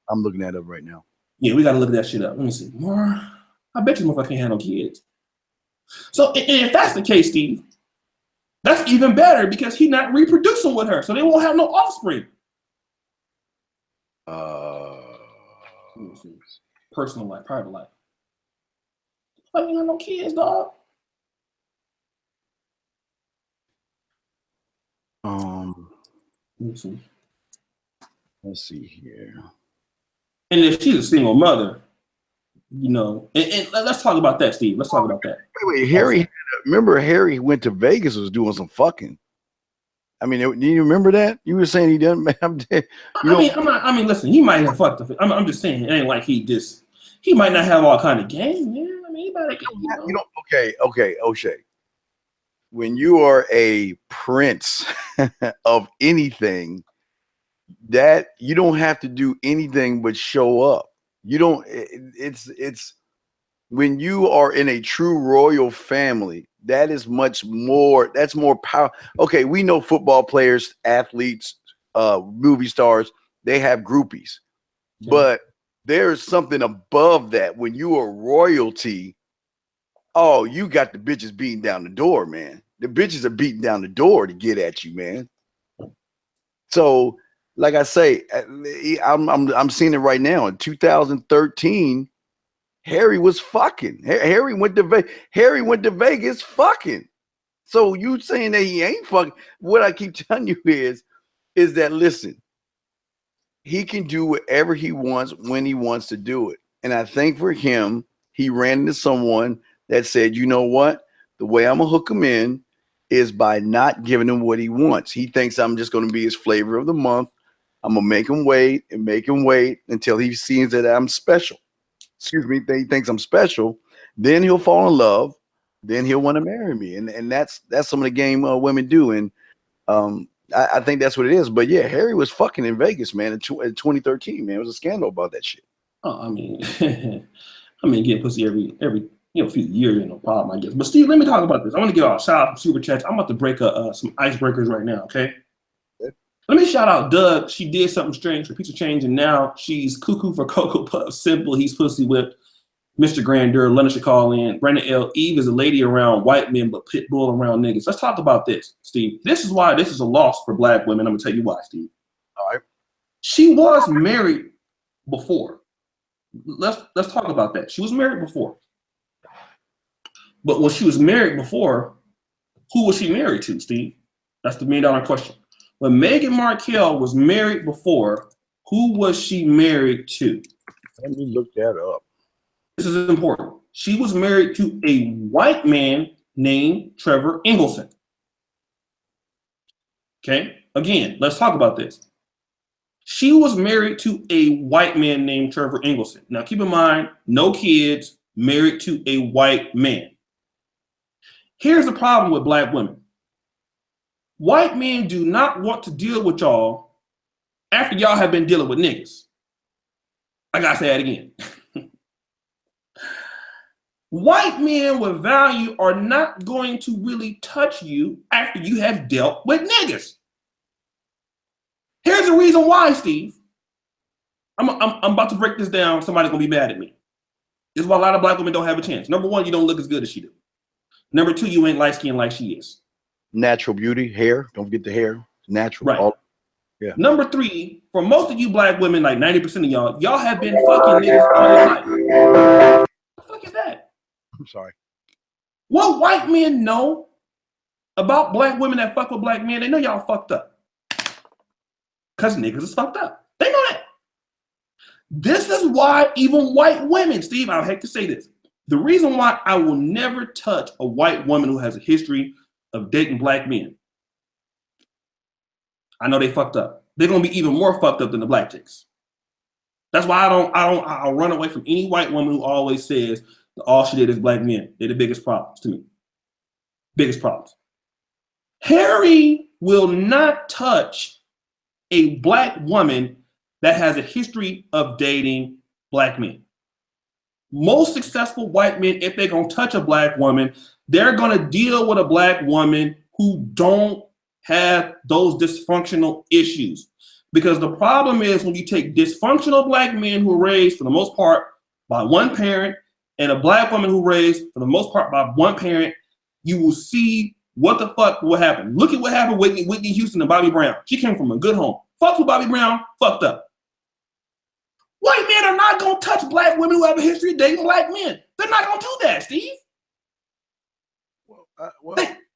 I'm looking that up right now. Yeah, we gotta look at that shit up. Let me see. More. I bet you motherfucker can't have no kids. So if that's the case, Steve, that's even better because he's not reproducing with her, so they won't have no offspring. Personal life, private life. I ain't got no kids, dog. Let's see here. And if she's a single mother, you know, and let's talk about that, Steve. Let's talk about that. Wait, Harry. Remember, Harry went to Vegas, was doing some fucking. I mean, do you remember that? You were saying he didn't. I mean, listen, he might have fucked up. I'm just saying, it ain't like he might not have all kind of game. Yeah, I mean, he might have. Okay, Oshay. When you are a prince of anything, that you don't have to do anything but show up. You don't. It's when you are in a true royal family. That is much more. That's more power. Okay, we know football players, athletes, movie stars. They have groupies, but there's something above that. When you are royalty, oh, you got the bitches beating down the door, man. The bitches are beating down the door to get at you, man. So, like I say, I'm seeing it right now. In 2013, Harry was fucking. Harry went to Vegas fucking. So you saying that he ain't fucking? What I keep telling you is that listen, he can do whatever he wants when he wants to do it. And I think for him, he ran into someone that said, you know what? The way I'm gonna hook him in is by not giving him what he wants. He thinks I'm just gonna be his flavor of the month. I'm gonna make him wait until he sees that I'm special. Excuse me, he thinks I'm special. Then he'll fall in love. Then he'll want to marry me, and that's some of the game women do. And I think that's what it is. But yeah, Harry was fucking in Vegas, man, in 2013. Man, it was a scandal about that shit. Oh, I mean, getting pussy every few years ain't no problem, I guess. But Steve, let me talk about this. I want to get a shout out from Super Chats. I'm about to break some icebreakers right now, okay? Let me shout out Doug. She did something strange for Pizza Change, and now she's cuckoo for Cocoa Puffs. Simple, he's pussy whipped. Mr. Grandeur, London should call in. Brandon L. Eve is a lady around white men, but pit bull around niggas. Let's talk about this, Steve. This is why this is a loss for black women. I'm gonna tell you why, Steve. All right. She was married before. Let's talk about that. She was married before. But when she was married before, who was she married to, Steve? That's the $1 million question. When Meghan Markle was married before, who was she married to? Let me look that up. This is important. She was married to a white man named Trevor Ingleson. Okay, again, let's talk about this. She was married to a white man named Trevor Ingleson. Now, keep in mind, no kids, married to a white man. Here's the problem with black women. White men do not want to deal with y'all after y'all have been dealing with niggas. I gotta say that again. White men with value are not going to really touch you after you have dealt with niggas. Here's the reason why, Steve. I'm about to break this down. Somebody's gonna be mad at me. This is why a lot of black women don't have a chance. Number one, you don't look as good as she do. Number two, you ain't light skinned like she is. Natural beauty, hair. Don't forget the hair. Natural. Right. Yeah. Number three, for most of you black women, like 90% of y'all have been fucking niggas all your life. What the fuck is that? I'm sorry. What white men know about black women that fuck with black men, they know y'all fucked up. Because niggas is fucked up. They know that. This is why even white women, Steve, I hate to say this. The reason why I will never touch a white woman who has a history of dating black men. I know they fucked up. They're gonna be even more fucked up than the black chicks. That's why I'll run away from any white woman who always says that all she did is black men. They're the biggest problems to me. Biggest problems. Harry will not touch a black woman that has a history of dating black men. Most successful white men, if they're gonna touch a black woman, they're gonna deal with a black woman who don't have those dysfunctional issues. Because the problem is when you take dysfunctional black men who are raised for the most part by one parent and a black woman who raised for the most part by one parent, you will see what the fuck will happen. Look at what happened with Whitney Houston and Bobby Brown. She came from a good home. Fuck with Bobby Brown, fucked up. White men are not gonna touch black women who have a history of dating black men. They're not gonna do that, Steve.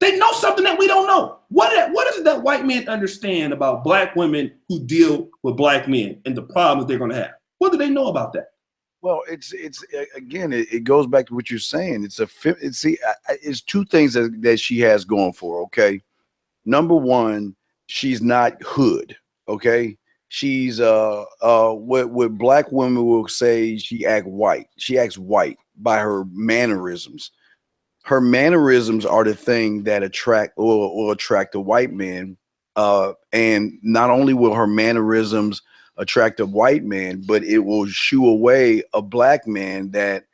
They know something that we don't know. What is it that white men understand about black women who deal with black men and the problems they're going to have? What do they know about that? Well, it's again, it goes back to what you're saying. It's two things that she has going for. Okay, number one, she's not hood. Okay, she's what black women will say, she acts white. She acts white by her mannerisms. Her mannerisms are the thing that attract a white man. And not only will her mannerisms attract a white man, but it will shoo away a black man that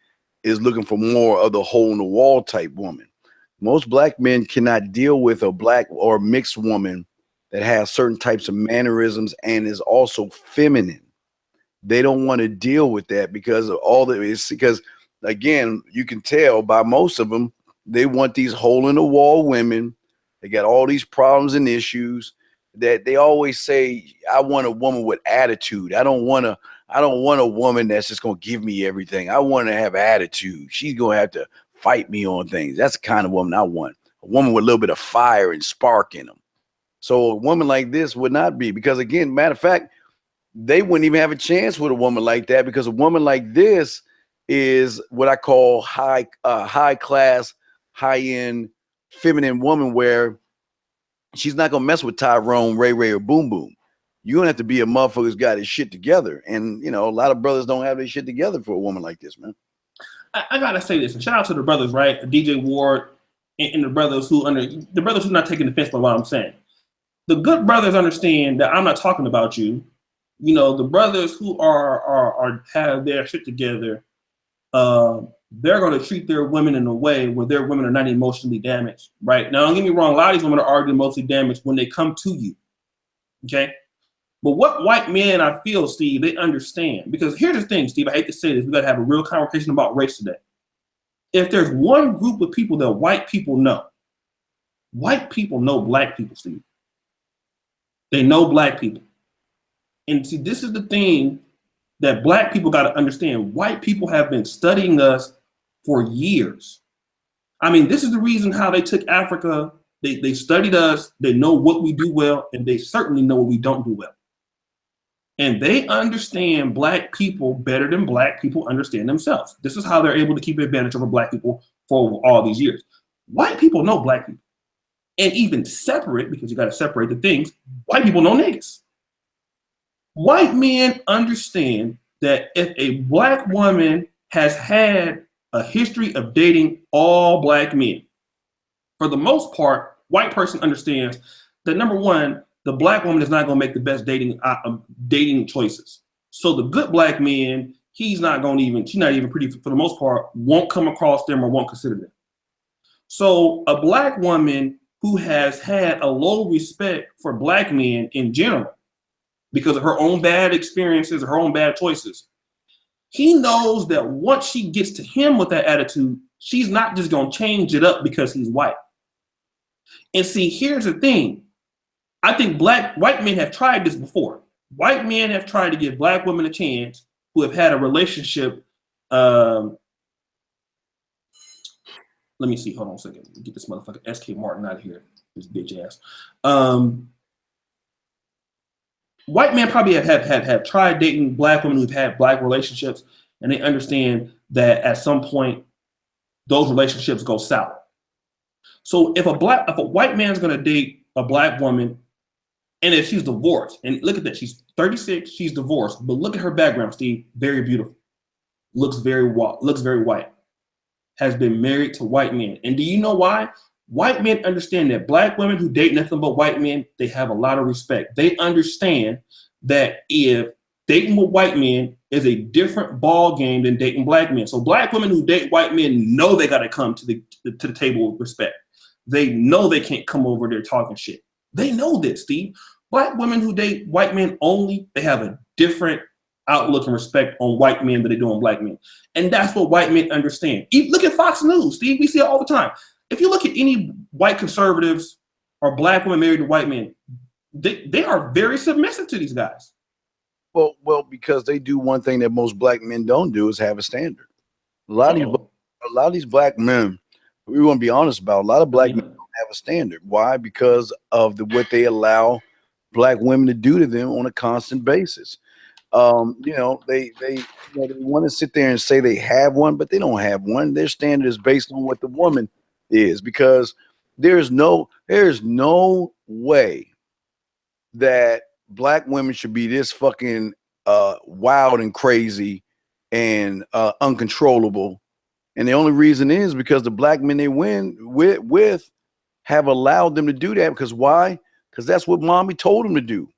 is looking for more of the hole in the wall type woman. Most black men cannot deal with a black or mixed woman that has certain types of mannerisms and is also feminine. They don't want to deal with that because of because again, you can tell by most of them, they want these hole in the wall women. They got all these problems and issues that they always say, I want a woman with attitude. I don't want a woman that's just going to give me everything. I want to have attitude. She's going to have to fight me on things. That's the kind of woman I want. A woman with a little bit of fire and spark in them. So a woman like this would not be, because again, matter of fact, they wouldn't even have a chance with a woman like that, because a woman like this is what I call high class, high end, feminine woman, where she's not gonna mess with Tyrone, Ray Ray, or Boom Boom. You're gonna have to be a motherfucker who's got his shit together, and a lot of brothers don't have their shit together for a woman like this, man. I gotta say this, and shout out to the brothers, right? DJ Ward and the brothers who not taking offense by what I'm saying. The good brothers understand that I'm not talking about you. The brothers who are have their shit together, they're going to treat their women in a way where their women are not emotionally damaged, right? Now, don't get me wrong. A lot of these women are already emotionally damaged when they come to you, okay? But what white men, I feel, Steve, they understand. Because here's the thing, Steve, I hate to say this. We got to have a real conversation about race today. If there's one group of people that white people know black people, Steve. They know black people. And see, this is the thing that black people got to understand. White people have been studying us for years. I mean, this is the reason how they took Africa. They studied us. They know what we do well, and they certainly know what we don't do well. And they understand black people better than black people understand themselves. This is how they're able to keep advantage over black people for all these years. White people know black people. And even separate, because you got to separate the things, white people know niggas. White men understand that if a black woman has had a history of dating all black men, for the most part, white person understands that number one, the black woman is not going to make the best dating choices. So the good black man, she's not even pretty, for the most part, won't come across them or won't consider them. So a black woman who has had a low respect for black men in general, because of her own bad experiences, her own bad choices, he knows that once she gets to him with that attitude, she's not just going to change it up because he's white. And see, here's the thing. I think white men have tried this before. White men have tried to give black women a chance who have had a relationship. Let me see. Hold on a second. Get this motherfucker SK Martin out of here. This bitch ass. White men probably have tried dating black women who've had black relationships, and they understand that at some point those relationships go sour. So if a white man's gonna date a black woman, and if she's divorced, and look at that, she's 36, she's divorced, but look at her background, Steve. Very beautiful, looks very white, has been married to white men. And do you know why? White men understand that black women who date nothing but white men, they have a lot of respect. They understand that if dating with white men is a different ball game than dating black men. So black women who date white men know they got to come to the table with respect. They know they can't come over there talking shit. They know this, Steve. Black women who date white men only, they have a different outlook and respect on white men than they do on black men. And that's what white men understand. Look at Fox News, Steve. We see it all the time. If you look at any white conservatives or black women married to white men, they are very submissive to these guys. Well, because they do one thing that most black men don't do is have a standard. A lot of these black men, we want to be honest about, a lot of black men don't have a standard. Why? Because of what they allow black women to do to them on a constant basis. They want to sit there and say they have one, but they don't have one. Their standard is based on what the woman is, because there's no way that black women should be this fucking wild and crazy and uncontrollable. And the only reason is because the black men they win with have allowed them to do that. Because why? Because that's what mommy told them to do.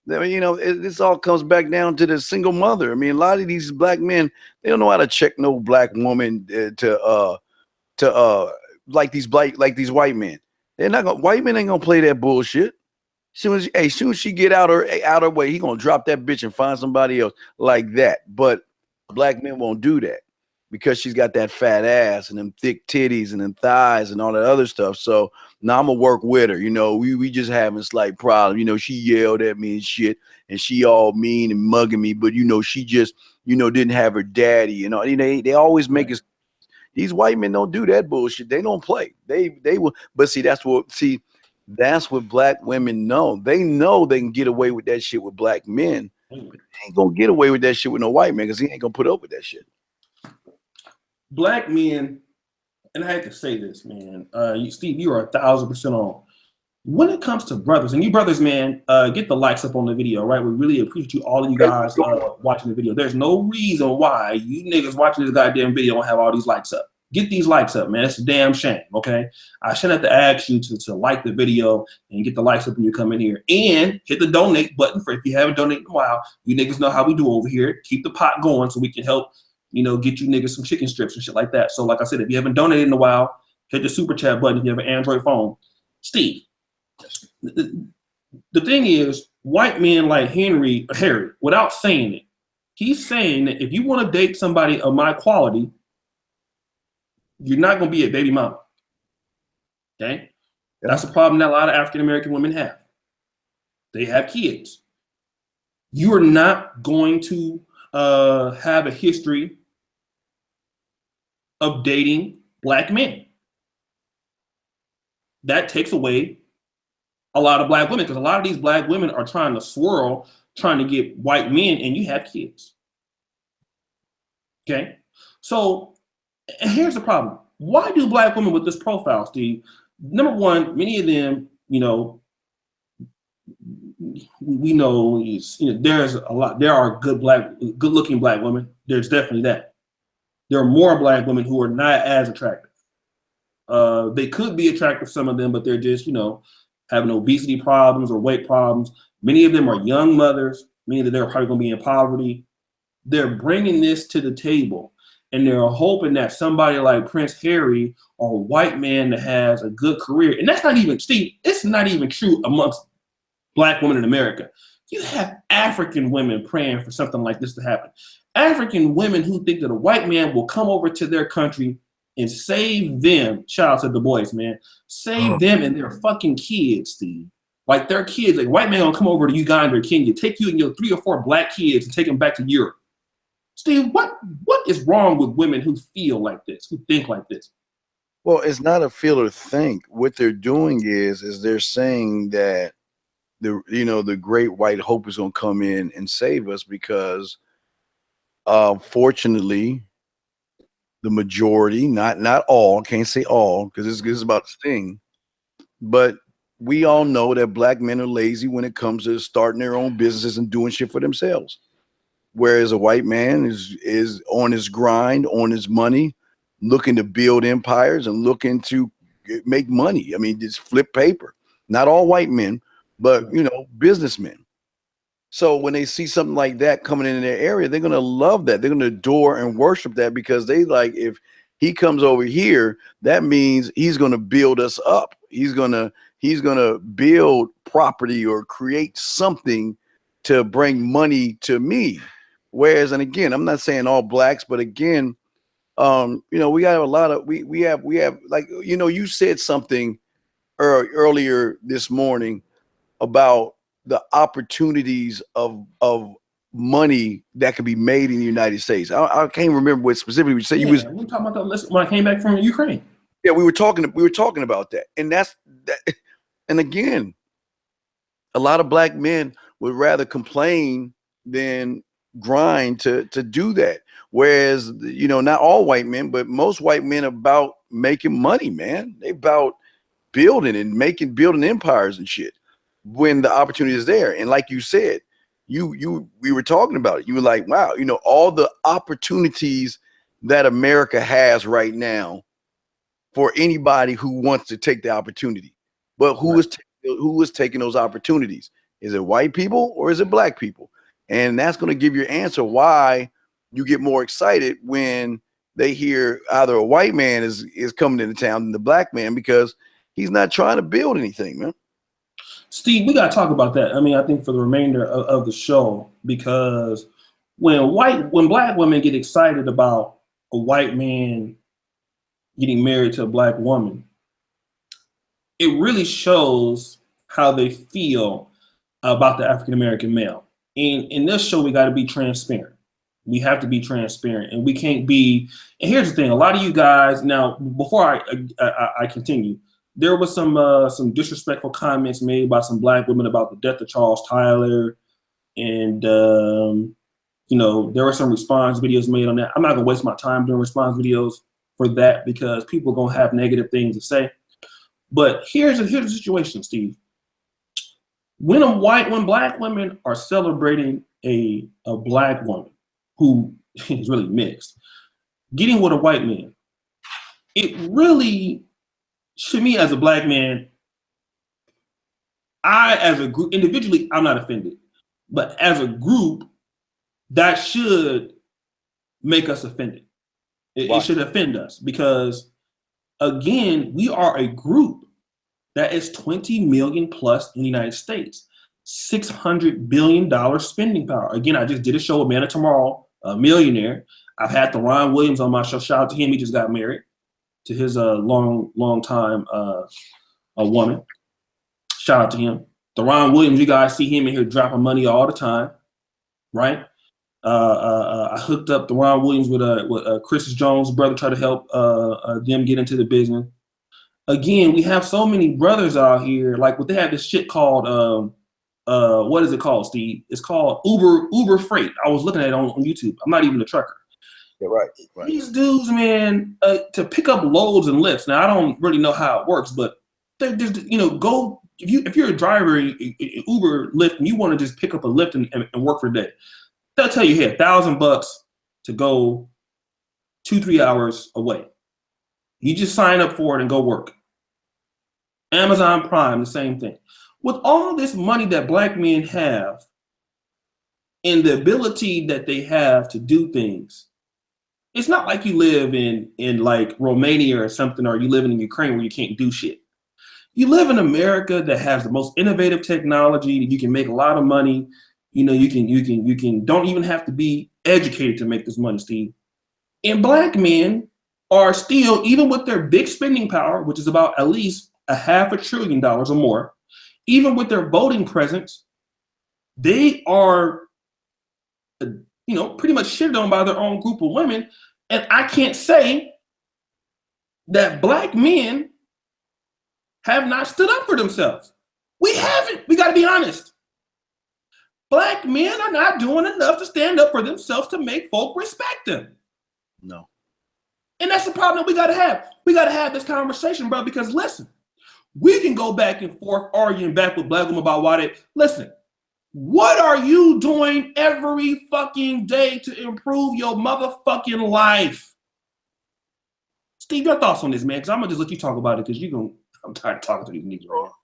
This all comes back down to the single mother. I mean, a lot of these black men, they don't know how to check no black woman to like these white men. White men ain't gonna play that bullshit. Soon as she get out her way, he gonna drop that bitch and find somebody else like that. But black men won't do that because she's got that fat ass and them thick titties and them thighs and all that other stuff. So now I'm gonna work with her. We just having slight problems. She yelled at me and shit, and she all mean and mugging me. But she just didn't have her daddy. They always make us. These white men don't do that bullshit. They don't play. They will. But that's what black women know. They know they can get away with that shit with black men. They ain't gonna get away with that shit with no white man, because he ain't gonna put up with that shit. Black men, and I have to say this, man. Steve, you are 1,000% on. When it comes to brothers, and you brothers, man, get the likes up on the video, right? We really appreciate all of you guys watching the video. There's no reason why you niggas watching this goddamn video don't have all these likes up. Get these likes up, man. It's a damn shame, okay? I shouldn't have to ask you to like the video and get the likes up when you come in here. And hit the donate button for if you haven't donated in a while. You niggas know how we do over here. Keep the pot going so we can help, get you niggas some chicken strips and shit like that. So like I said, if you haven't donated in a while, hit the super chat button if you have an Android phone. Steve, the thing is, white men like Harry, without saying it, he's saying that if you want to date somebody of my quality, you're not going to be a baby mama. Okay? Yeah. That's a problem that a lot of African-American women have. They have kids. You are not going to have a history of dating black men. That takes away a lot of black women, because a lot of these black women are trying to swirl trying to get white men, and you have kids. Okay, so and here's the problem. Why do black women with this profile, Steve? Number one, many of them, we know there's a lot. There are good-looking black women. There's definitely that. There are more black women who are not as attractive. They could be attractive, some of them, but they're just, having obesity problems or weight problems. Many of them are young mothers, meaning that they're probably going to be in poverty. They're bringing this to the table, and they're hoping that somebody like Prince Harry or a white man that has a good career, and that's not even, Steve, it's not even true amongst black women in America. You have African women praying for something like this to happen. African women who think that a white man will come over to their country and save them. Shout out to the boys, man. Save them and their fucking kids, Steve. Like their kids, like white man gonna come over to Uganda or Kenya, take you and your 3 or 4 black kids and take them back to Europe. Steve, what is wrong with women who feel like this, who think like this? Well, it's not a feel or think. What they're doing is they're saying that the great white hope is gonna come in and save us because fortunately the majority, not all, can't say all, because this is about this thing, but we all know that black men are lazy when it comes to starting their own businesses and doing shit for themselves. Whereas a white man is on his grind, on his money, looking to build empires and looking to make money. I mean, just flip paper. Not all white men, but businessmen. So when they see something like that coming in their area, they're gonna love that. They're gonna adore and worship that because they like, if he comes over here, that means he's gonna build us up. He's gonna build property or create something to bring money to me. Whereas, and again, I'm not saying all blacks, but again, we got a lot of we have like you said something earlier this morning about the opportunities of money that can be made in the United States. I can't remember what specifically you said. We were talking about that when I came back from Ukraine. Yeah, we were talking about that, and that's that. And again, a lot of black men would rather complain than grind to do that. Whereas, not all white men, but most white men are about making money, man. They about building and building empires and shit when the opportunity is there. And like you said, we were talking about it. You were like, wow, all the opportunities that America has right now for anybody who wants to take the opportunity. But who is taking those opportunities? Is it white people or is it black people? And that's going to give you an answer why you get more excited when they hear either a white man is coming into town than the black man, because he's not trying to build anything, man. Steve, we got to talk about that. I mean, I think for the remainder of the show, because when black women get excited about a white man getting married to a black woman, it really shows how they feel about the African-American male. And in this show, we got to be transparent. We have to be transparent, and we can't be. And here's the thing: a lot of you guys. Now, before I continue, there was some disrespectful comments made by some black women about the death of Charles Tyler, and there were some response videos made on that. I'm not gonna waste my time doing response videos for that because people are gonna have negative things to say. But here's the situation, Steve. When black women are celebrating a black woman who is really mixed, getting with a white man, it really, to me as a black man, as a group, individually, I'm not offended. But as a group, that should make us offended. It should offend us because, again, we are a group that is 20 million plus in the United States, $600 billion spending power. Again, I just did a show with Man of Tomorrow, a millionaire. I've had Theron Williams on my show. Shout out to him. He just got married to his long time woman. Shout out to him. Theron Williams, you guys see him in here dropping money all the time, right? I hooked up Theron Williams with Chris Jones' brother, try to help them get into the business. Again, we have so many brothers out here. Like, they have this shit called what is it called, Steve? It's called Uber Freight. I was looking at it on YouTube. I'm not even a trucker. Yeah, right. These dudes, man, to pick up loads and lifts. Now I don't really know how it works, but they're just, go if you're a driver in Uber Lyft and you want to just pick up a lift and work for a day, they'll tell you, hey, $1,000 to go 2-3 hours away. You just sign up for it and go work. Amazon Prime, the same thing. With all this money that black men have and the ability that they have to do things, it's not like you live in like Romania or something, or you live in Ukraine where you can't do shit. You live in America that has the most innovative technology. You can make a lot of money. You can don't even have to be educated to make this money, Steve. And black men are still, even with their big spending power, which is about at least $500 billion or more, even with their voting presence, they are, pretty much shitted on by their own group of women. And I can't say that black men have not stood up for themselves. We haven't. We got to be honest. Black men are not doing enough to stand up for themselves to make folk respect them. No. And that's the problem that we got to have. We got to have this conversation, bro, because listen, we can go back and forth arguing back with black women about why they, listen, what are you doing every fucking day to improve your motherfucking life? Steve, your thoughts on this, man, because I'm going to just let you talk about it because I'm tired of talking to these niggas right now.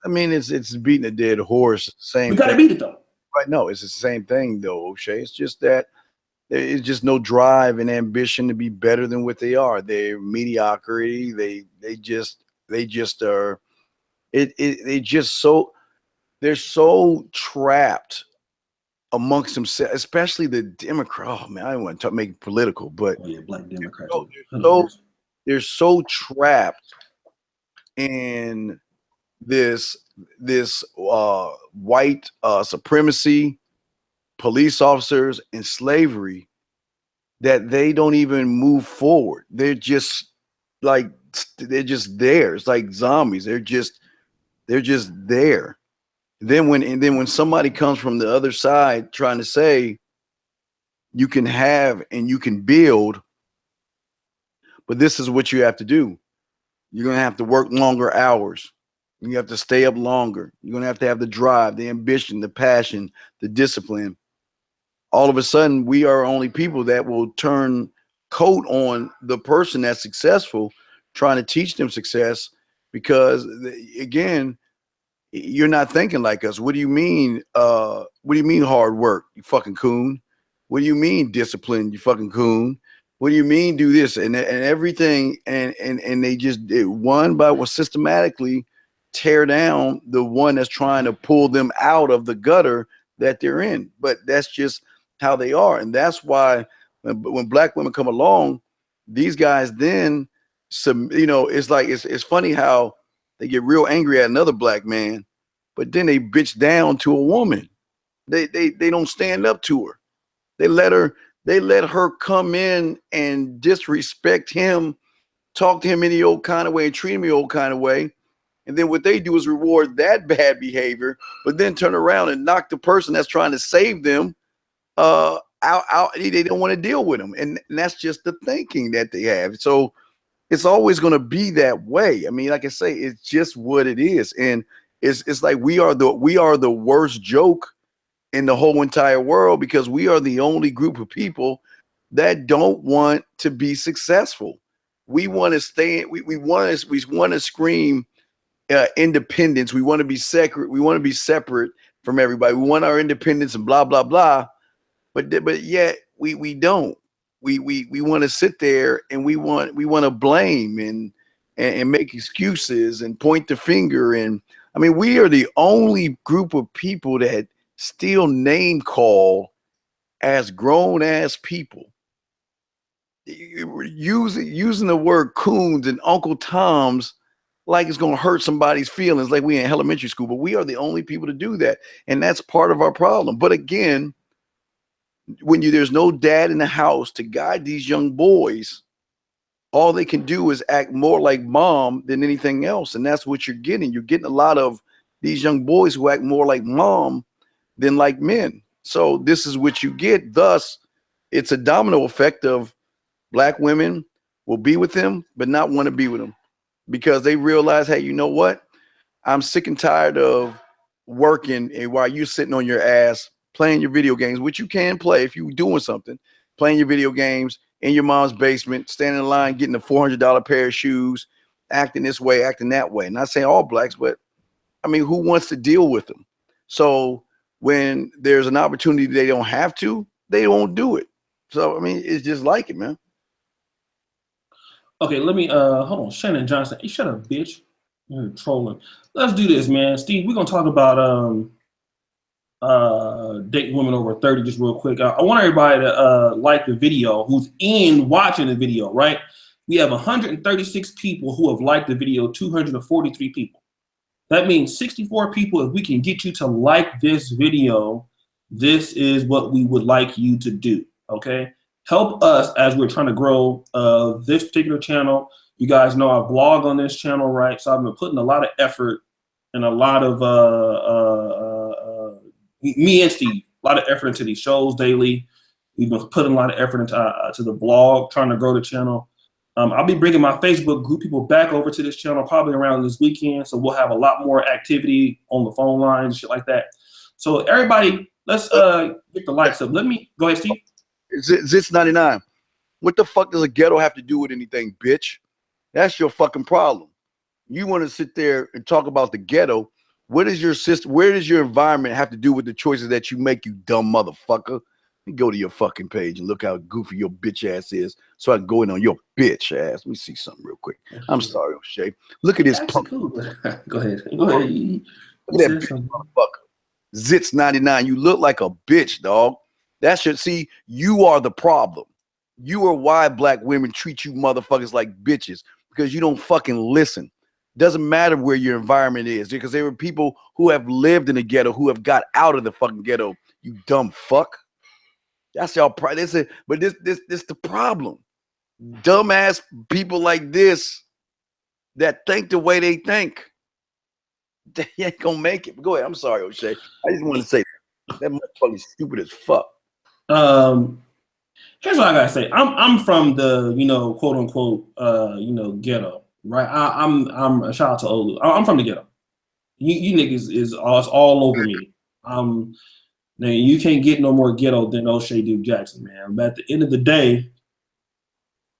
I mean, it's beating a dead horse. Same. We got to beat it, though. Right, no, it's the same thing, though, Oshay. It's just that there's just no drive and ambition to be better than what they are. They're mediocrity. They just are. They're so trapped amongst themselves, especially the Democrats. Oh man, I don't want to make it political, but black Democrats. They're so trapped in this white supremacy, police officers, and slavery that they don't even move forward. They're just there. It's like zombies. They're just there. Then when somebody comes from the other side trying to say you can have and you can build, but this is what you have to do. You're going to have to work longer hours. You have to stay up longer. You're going to have the drive, the ambition, the passion, the discipline. All of a sudden, we are only people that will turn coat on the person that's successful, trying to teach them success, because again, you're not thinking like us. What do you mean? What do you mean hard work? You fucking coon. What do you mean discipline? You fucking coon. What do you mean do this and everything? And they just one by one systematically tear down the one that's trying to pull them out of the gutter that they're in. But that's just how they are, and that's why when black women come along, these guys then it's like it's funny how they get real angry at another black man, but then they bitch down to a woman. They don't stand up to her. They let her come in and disrespect him, talk to him any old kind of way, and treat him any old kind of way. And then what they do is reward that bad behavior, but then turn around and knock the person that's trying to save them out. They don't want to deal with them, and that's just the thinking that they have. So it's always going to be that way. I mean, like I say, it's just what it is, and it's like we are the worst joke in the whole entire world, because we are the only group of people that don't want to be successful. We want to stay. We want to scream independence. We want to be separate. We want to be separate from everybody. We want our independence and blah blah blah. But yet we don't. We want to sit there and we want to blame and make excuses and point the finger. And I mean, we are the only group of people that still name call as grown ass people. Using the word coons and Uncle Toms like it's going to hurt somebody's feelings, like we in elementary school. But we are the only people to do that, and that's part of our problem. But again, when there's no dad in the house to guide these young boys, all they can do is act more like mom than anything else, and that's what you're getting. You're getting a lot of these young boys who act more like mom than like men. So this is what you get. Thus, it's a domino effect of black women will be with him, but not want to be with him because they realize, hey, you know what? I'm sick and tired of working and while you're sitting on your ass playing your video games, which you can play if you're doing something, playing your video games in your mom's basement, standing in line, getting a $400 pair of shoes, acting this way, acting that way. Not saying all blacks, but I mean, who wants to deal with them? So when there's an opportunity they don't have to, they won't do it. So, I mean, it's just like it, man. Okay, let me hold on. Shannon Johnson. Hey, shut up, bitch. You're trolling. Let's do this, man. Steve, we're gonna talk about dating women over 30 just real quick. I want everybody to like the video who's in watching the video, right? We have 136 people who have liked the video, 243 people. That means 64 people. If we can get you to like this video, this is what we would like you to do, okay? Help us as we're trying to grow this particular channel. You guys know I blog on this channel, right? So I've been putting a lot of effort and a lot of, me and Steve, a lot of effort into these shows daily. We've been putting a lot of effort into to the blog, trying to grow the channel. I'll be bringing my Facebook group people back over to this channel probably around this weekend. So we'll have a lot more activity on the phone lines and shit like that. So everybody, let's get the likes up. Let me, go ahead, Steve. Zitz 99. What the fuck does a ghetto have to do with anything, bitch? That's your fucking problem. You want to sit there and talk about the ghetto. What is your system? Where does your environment have to do with the choices that you make, you dumb motherfucker? You go to your fucking page and look how goofy your bitch ass is so I can go in on your bitch ass. Let me see something real quick. I'm sorry, Oshay. Look at this punk. Cool. Go ahead. Go ahead. Look at that bitch motherfucker. Zitz 99. You look like a bitch, dog. That should see you are the problem. You are why black women treat you motherfuckers like bitches because you don't fucking listen. Doesn't matter where your environment is because there were people who have lived in the ghetto who have got out of the fucking ghetto. You dumb fuck. That's y'all pride. But this the problem. Dumbass people like this that think the way they think. They ain't gonna make it. But go ahead. I'm sorry, Oshay. I just want to say that motherfucker is stupid as fuck. Here's what I gotta say. I'm from the quote unquote ghetto, right? I'm a shout out to Olu. I'm from the ghetto. You niggas is all over me. Now you can't get no more ghetto than Oshay Duke Jackson, man. But at the end of the day,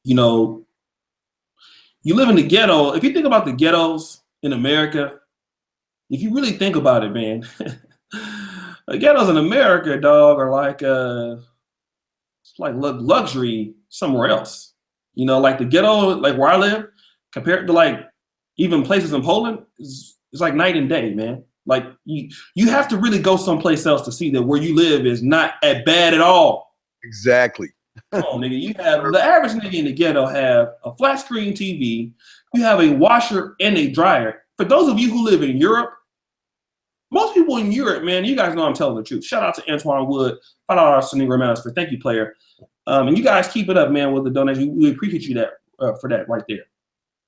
you live in the ghetto. If you think about the ghettos in America, if you really think about it, man, the ghettos in America, dog, are like it's like luxury somewhere else. Like the ghetto, like where I live, compared to like even places in Poland, it's like night and day, man. Like you have to really go someplace else to see that where you live is not as bad at all. Exactly. Come on, nigga. You have the average nigga in the ghetto have a flat screen TV. You have a washer and a dryer. For those of you who live in Europe, most people in Europe, man, you guys know I'm telling the truth. Shout out to Antoine Wood, $5 to Negro Master. Thank you, player. And you guys keep it up, man, with the donation. We appreciate you for that right there.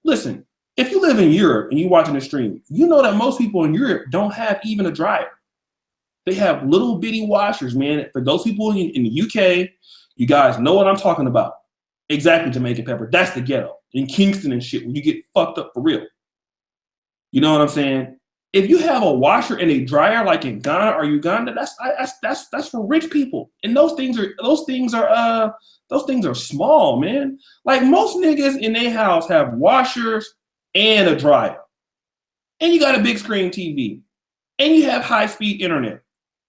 Listen, if you live in Europe and you're watching the stream, you know that most people in Europe don't have even a dryer. They have little bitty washers, man. For those people in the UK, you guys know what I'm talking about. Exactly, Jamaican Pepper. That's the ghetto. In Kingston and shit, where you get fucked up for real. You know what I'm saying? If you have a washer and a dryer like in Ghana or Uganda, that's for rich people. And those things are small, man. Like most niggas in their house have washers and a dryer. And you got a big screen TV. And you have high-speed internet.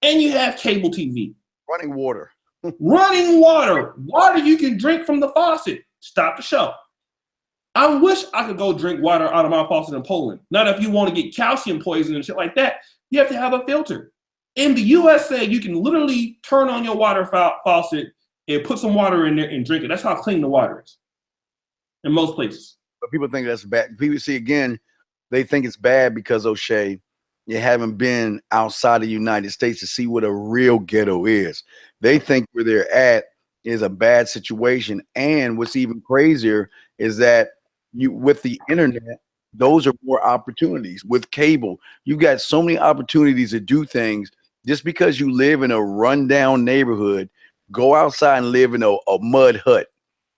And you have cable TV. Running water. Running water. Water you can drink from the faucet. Stop the show. I wish I could go drink water out of my faucet in Poland. Not if you want to get calcium poisoning and shit like that. You have to have a filter. In the USA, you can literally turn on your water faucet and put some water in there and drink it. That's how clean the water is in most places. But people think that's bad. People see, again, they think it's bad because, Oshay, you haven't been outside of the United States to see what a real ghetto is. They think where they're at is a bad situation. And what's even crazier is that with the internet, Those are more opportunities. With cable, you got so many opportunities to do things. Just because you live in a rundown neighborhood, go outside and live in a mud hut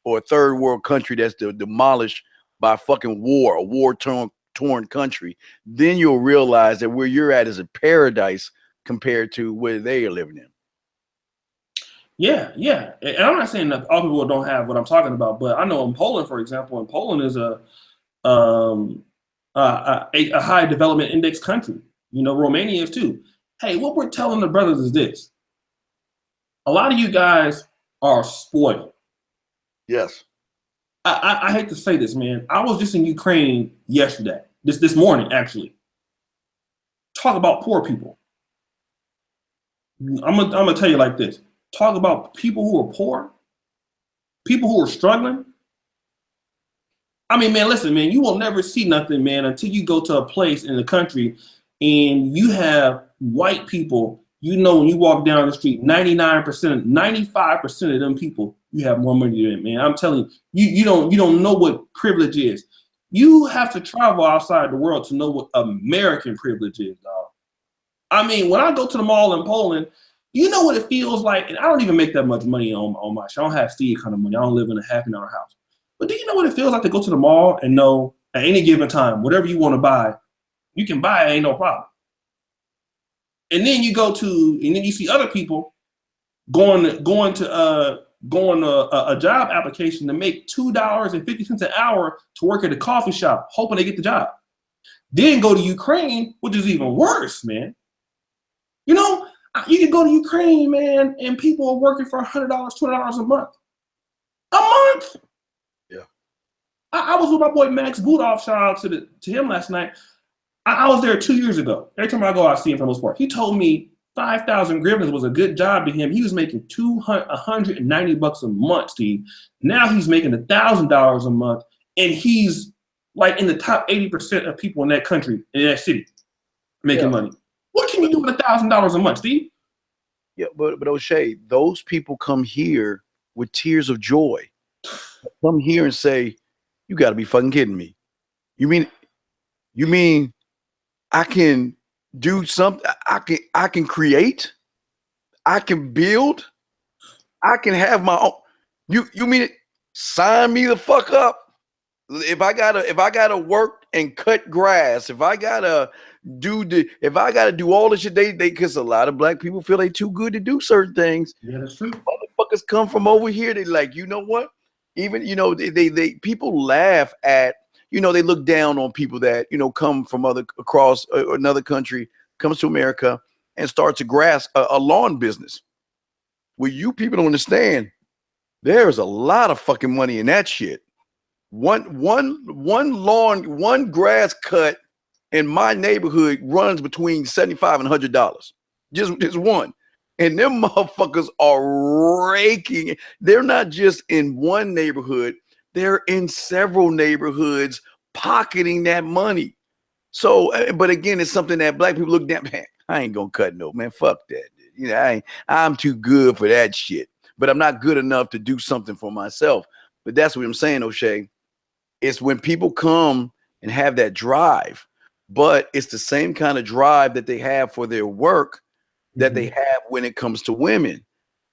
or a third world country that's demolished by fucking war, a war-torn country. Then you'll realize that where you're at is a paradise compared to where they are living in. Yeah, yeah. And I'm not saying that all people don't have what I'm talking about, but I know in Poland, for example, and Poland is a high development index country. You know, Romania is too. Hey, what we're telling the brothers is this. A lot of you guys are spoiled. Yes. I hate to say this, man. I was just in Ukraine yesterday, this morning, actually. Talk about poor people. I'm gonna tell you like this. Talk about people who are poor, people who are struggling. I mean, man, listen, man, you will never see nothing, man, until you go to a place in the country and you have white people. You know, when you walk down the street, 99%, 95% of them people, you have more money than them, man. I'm telling you, you don't know what privilege is. You have to travel outside the world to know what American privilege is, dog. I mean, when I go to the mall in Poland, you know what it feels like, and I don't even make that much money on my show. I don't have Steve kind of money. I don't live in a $500,000 house. But do you know what it feels like to go to the mall and know at any given time, whatever you want to buy, you can buy it, ain't no problem. And then you see other people going to a job application to make $2.50 an hour to work at a coffee shop, hoping they get the job. Then go to Ukraine, which is even worse, man. You know, you can go to Ukraine, man, and people are working for $100, $200 a month. A month. Yeah. I was with my boy Max Budoff, shout out to him last night. I was there 2 years ago. Every time I go, I see him for the most part. He told me 5,000 hryvnias was a good job to him. He was making $190 a month, Steve. Now he's making $1,000 a month, and he's like in the top 80% of people in that country, in that city, making money. What can you do with $1,000 a month, Steve? Yeah, but Oshay, those people come here with tears of joy. Come here and say, "You got to be fucking kidding me." You mean I can do something? I can create. I can build. I can have my own. You mean it? Sign me the fuck up. If I gotta work and cut grass, if I gotta do all the shit they because a lot of black people feel they too good to do certain things. Yeah, that's true. Motherfuckers come from over here. They like, you know what? Even they people laugh at, they look down on people that come from across another country, comes to America and starts a lawn business. Well, you people don't understand. There's a lot of fucking money in that shit. One grass cut in my neighborhood runs between $75 and $100. Just one. And them motherfuckers are raking. They're not just in one neighborhood, they're in several neighborhoods pocketing that money. So, but again, it's something that black people look down. Man, I ain't gonna cut no, man. Fuck that. I'm too good for that shit. But I'm not good enough to do something for myself. But that's what I'm saying, Oshay. It's when people come and have that drive, but it's the same kind of drive that they have for their work that they have when it comes to women.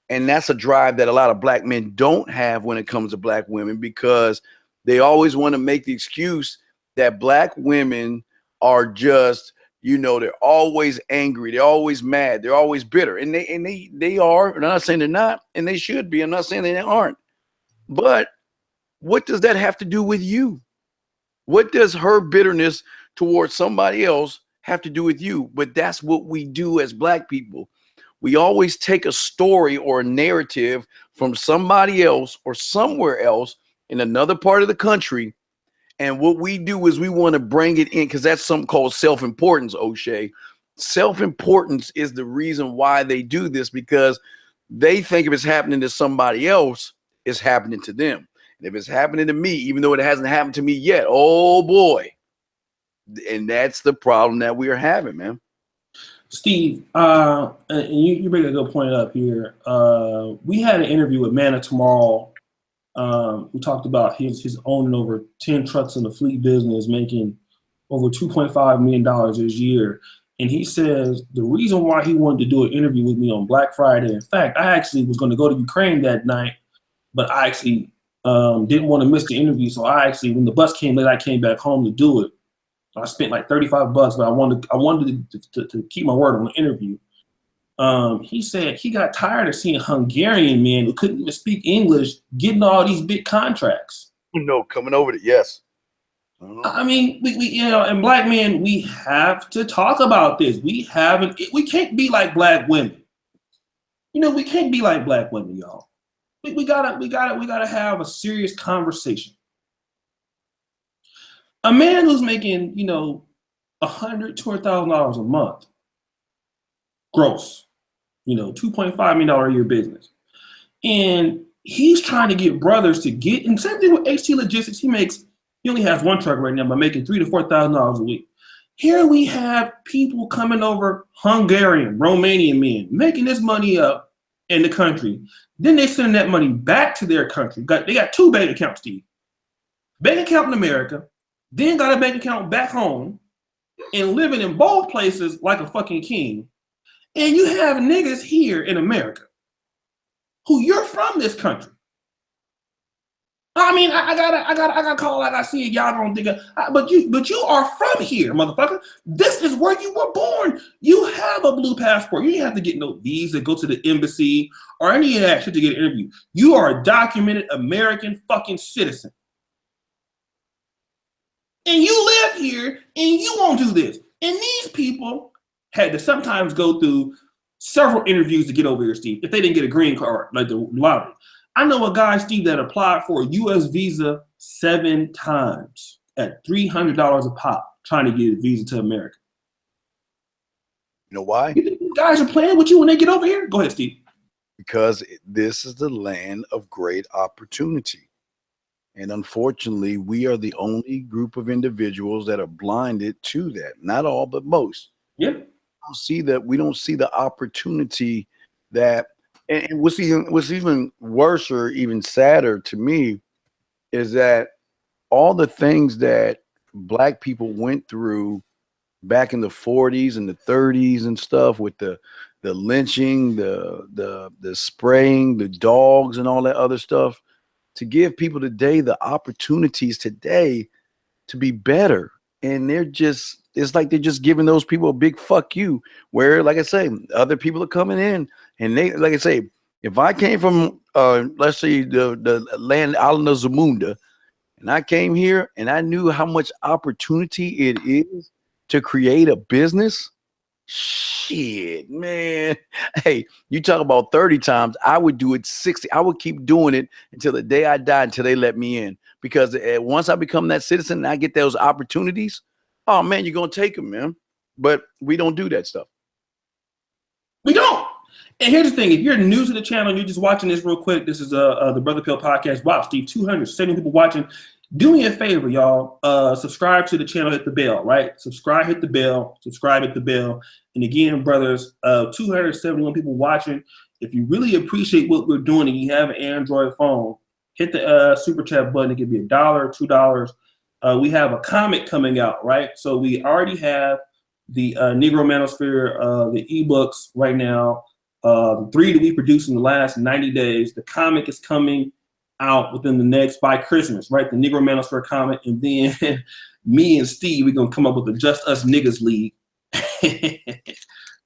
And that's a drive that a lot of black men don't have when it comes to black women, because they always want to make the excuse that black women are just, they're always angry, they're always mad, they're always bitter. And they are. I'm not saying they're not, and they should be. I'm not saying they aren't. But what does that have to do with you? What does her bitterness towards somebody else have to do with you? But that's what we do as black people. We always take a story or a narrative from somebody else or somewhere else in another part of the country. And what we do is we want to bring it in, because that's something called self-importance, Oshay. Self-importance is the reason why they do this, because they think if it's happening to somebody else, it's happening to them. And if it's happening to me, even though it hasn't happened to me yet, oh boy. And that's the problem that we are having, man. Steve, and you bring a good point up here. We had an interview with Manna tomorrow, who talked about his owning over 10 trucks in the fleet business, making over $2.5 million this year. And he says the reason why he wanted to do an interview with me on Black Friday, in fact, I actually was going to go to Ukraine that night, but I actually didn't want to miss the interview. So I actually, when the bus came late, I came back home to do it. I spent like $35, but I wanted to keep my word on the interview. He said he got tired of seeing Hungarian men who couldn't even speak English getting all these big contracts. No, coming over to yes. I mean, we and black men, we have to talk about this. We can't be like black women. We can't be like black women, y'all. We gotta have a serious conversation. A man who's making, $100,000, $200,000 a month, gross, $2.5 million a year business, and he's trying to get brothers to get. And same thing with HT Logistics. He only has one truck right now, but making $3,000 to $4,000 a week. Here we have people coming over, Hungarian, Romanian men, making this money up in the country. Then they send that money back to their country. They got two bank accounts, Steve. Bank account in America, then got a bank account back home, and living in both places like a fucking king. And you have niggas here in America who you're from this country. I mean, I gotta call like I see it. Y'all don't think, but you are from here, motherfucker. This is where you were born. You have a blue passport. You didn't have to get no visa, go to the embassy, or any of that shit to get an interview. You are a documented American fucking citizen, and you live here, and you won't do this. And these people had to sometimes go through several interviews to get over here, Steve. If they didn't get a green card, like the lottery. I know a guy, Steve, that applied for a U.S. visa 7 times at $300 a pop, trying to get a visa to America. You know why? You think these guys are playing with you when they get over here? Go ahead, Steve. Because this is the land of great opportunity. And unfortunately, we are the only group of individuals that are blinded to that. Not all, but most. Yeah. We don't see the opportunity that. And what's even worse or even sadder to me is that all the things that black people went through back in the 40s and the 30s and stuff with the lynching, the spraying, the dogs and all that other stuff, to give people today the opportunities today to be better. And it's like they're just giving those people a big fuck you, where, like I say, other people are coming in. And they, like I say, if I came from, let's say, the land island of Zamunda, and I came here and I knew how much opportunity it is to create a business, shit, man. Hey, you talk about 30 times, I would do it 60. I would keep doing it until the day I die, until they let me in. Because once I become that citizen and I get those opportunities, oh, man, you're going to take them, man. But we don't do that stuff. We don't. And here's the thing. If you're new to the channel and you're just watching this real quick, this is the Brother Pill Podcast. Wow, Steve, 270 people watching. Do me a favor, y'all. Subscribe to the channel, hit the bell, right? Subscribe, hit the bell. Subscribe, hit the bell. And again, brothers, 271 people watching. If you really appreciate what we're doing and you have an Android phone, hit the super chat button. It could be $1, $2. We have a comic coming out, right? So we already have the Negro Manosphere, the ebooks right now. 3 that we produced in the last 90 days. The comic is coming out within the next, by Christmas, right? The Negro Manosphere comic. And then me and Steve, we're going to come up with the Just Us Niggas League.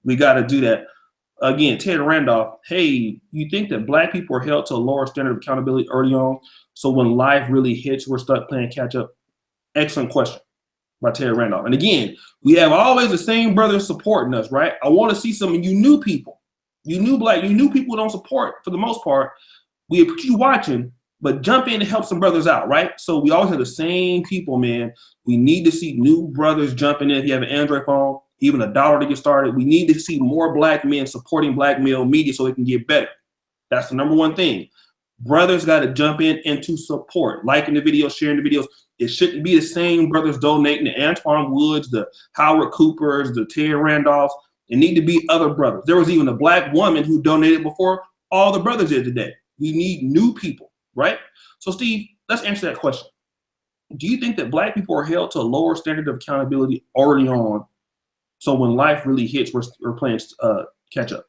We got to do that. Again, Ted Randolph, hey, you think that black people are held to a lower standard of accountability early on, so when life really hits, we're stuck playing catch up? Excellent question by Ted Randolph. And again, we have always the same brothers supporting us, right? I want to see some of you new people. You new people don't support for the most part. We appreciate you watching, but jump in and help some brothers out, right? So we always have the same people, man. We need to see new brothers jumping in. If you have an Android phone, even $1 to get started. We need to see more black men supporting black male media so it can get better. That's the number one thing. Brothers got to jump in and to support, liking the videos, sharing the videos. It shouldn't be the same brothers donating to Antoine Woods, the Howard Coopers, the Ted Randolphs. It need to be other brothers. There was even a black woman who donated before all the brothers did today. We need new people, right? So, Steve, let's answer that question. do you think that black people are held to a lower standard of accountability early on? So when life really hits, we're playing catch up.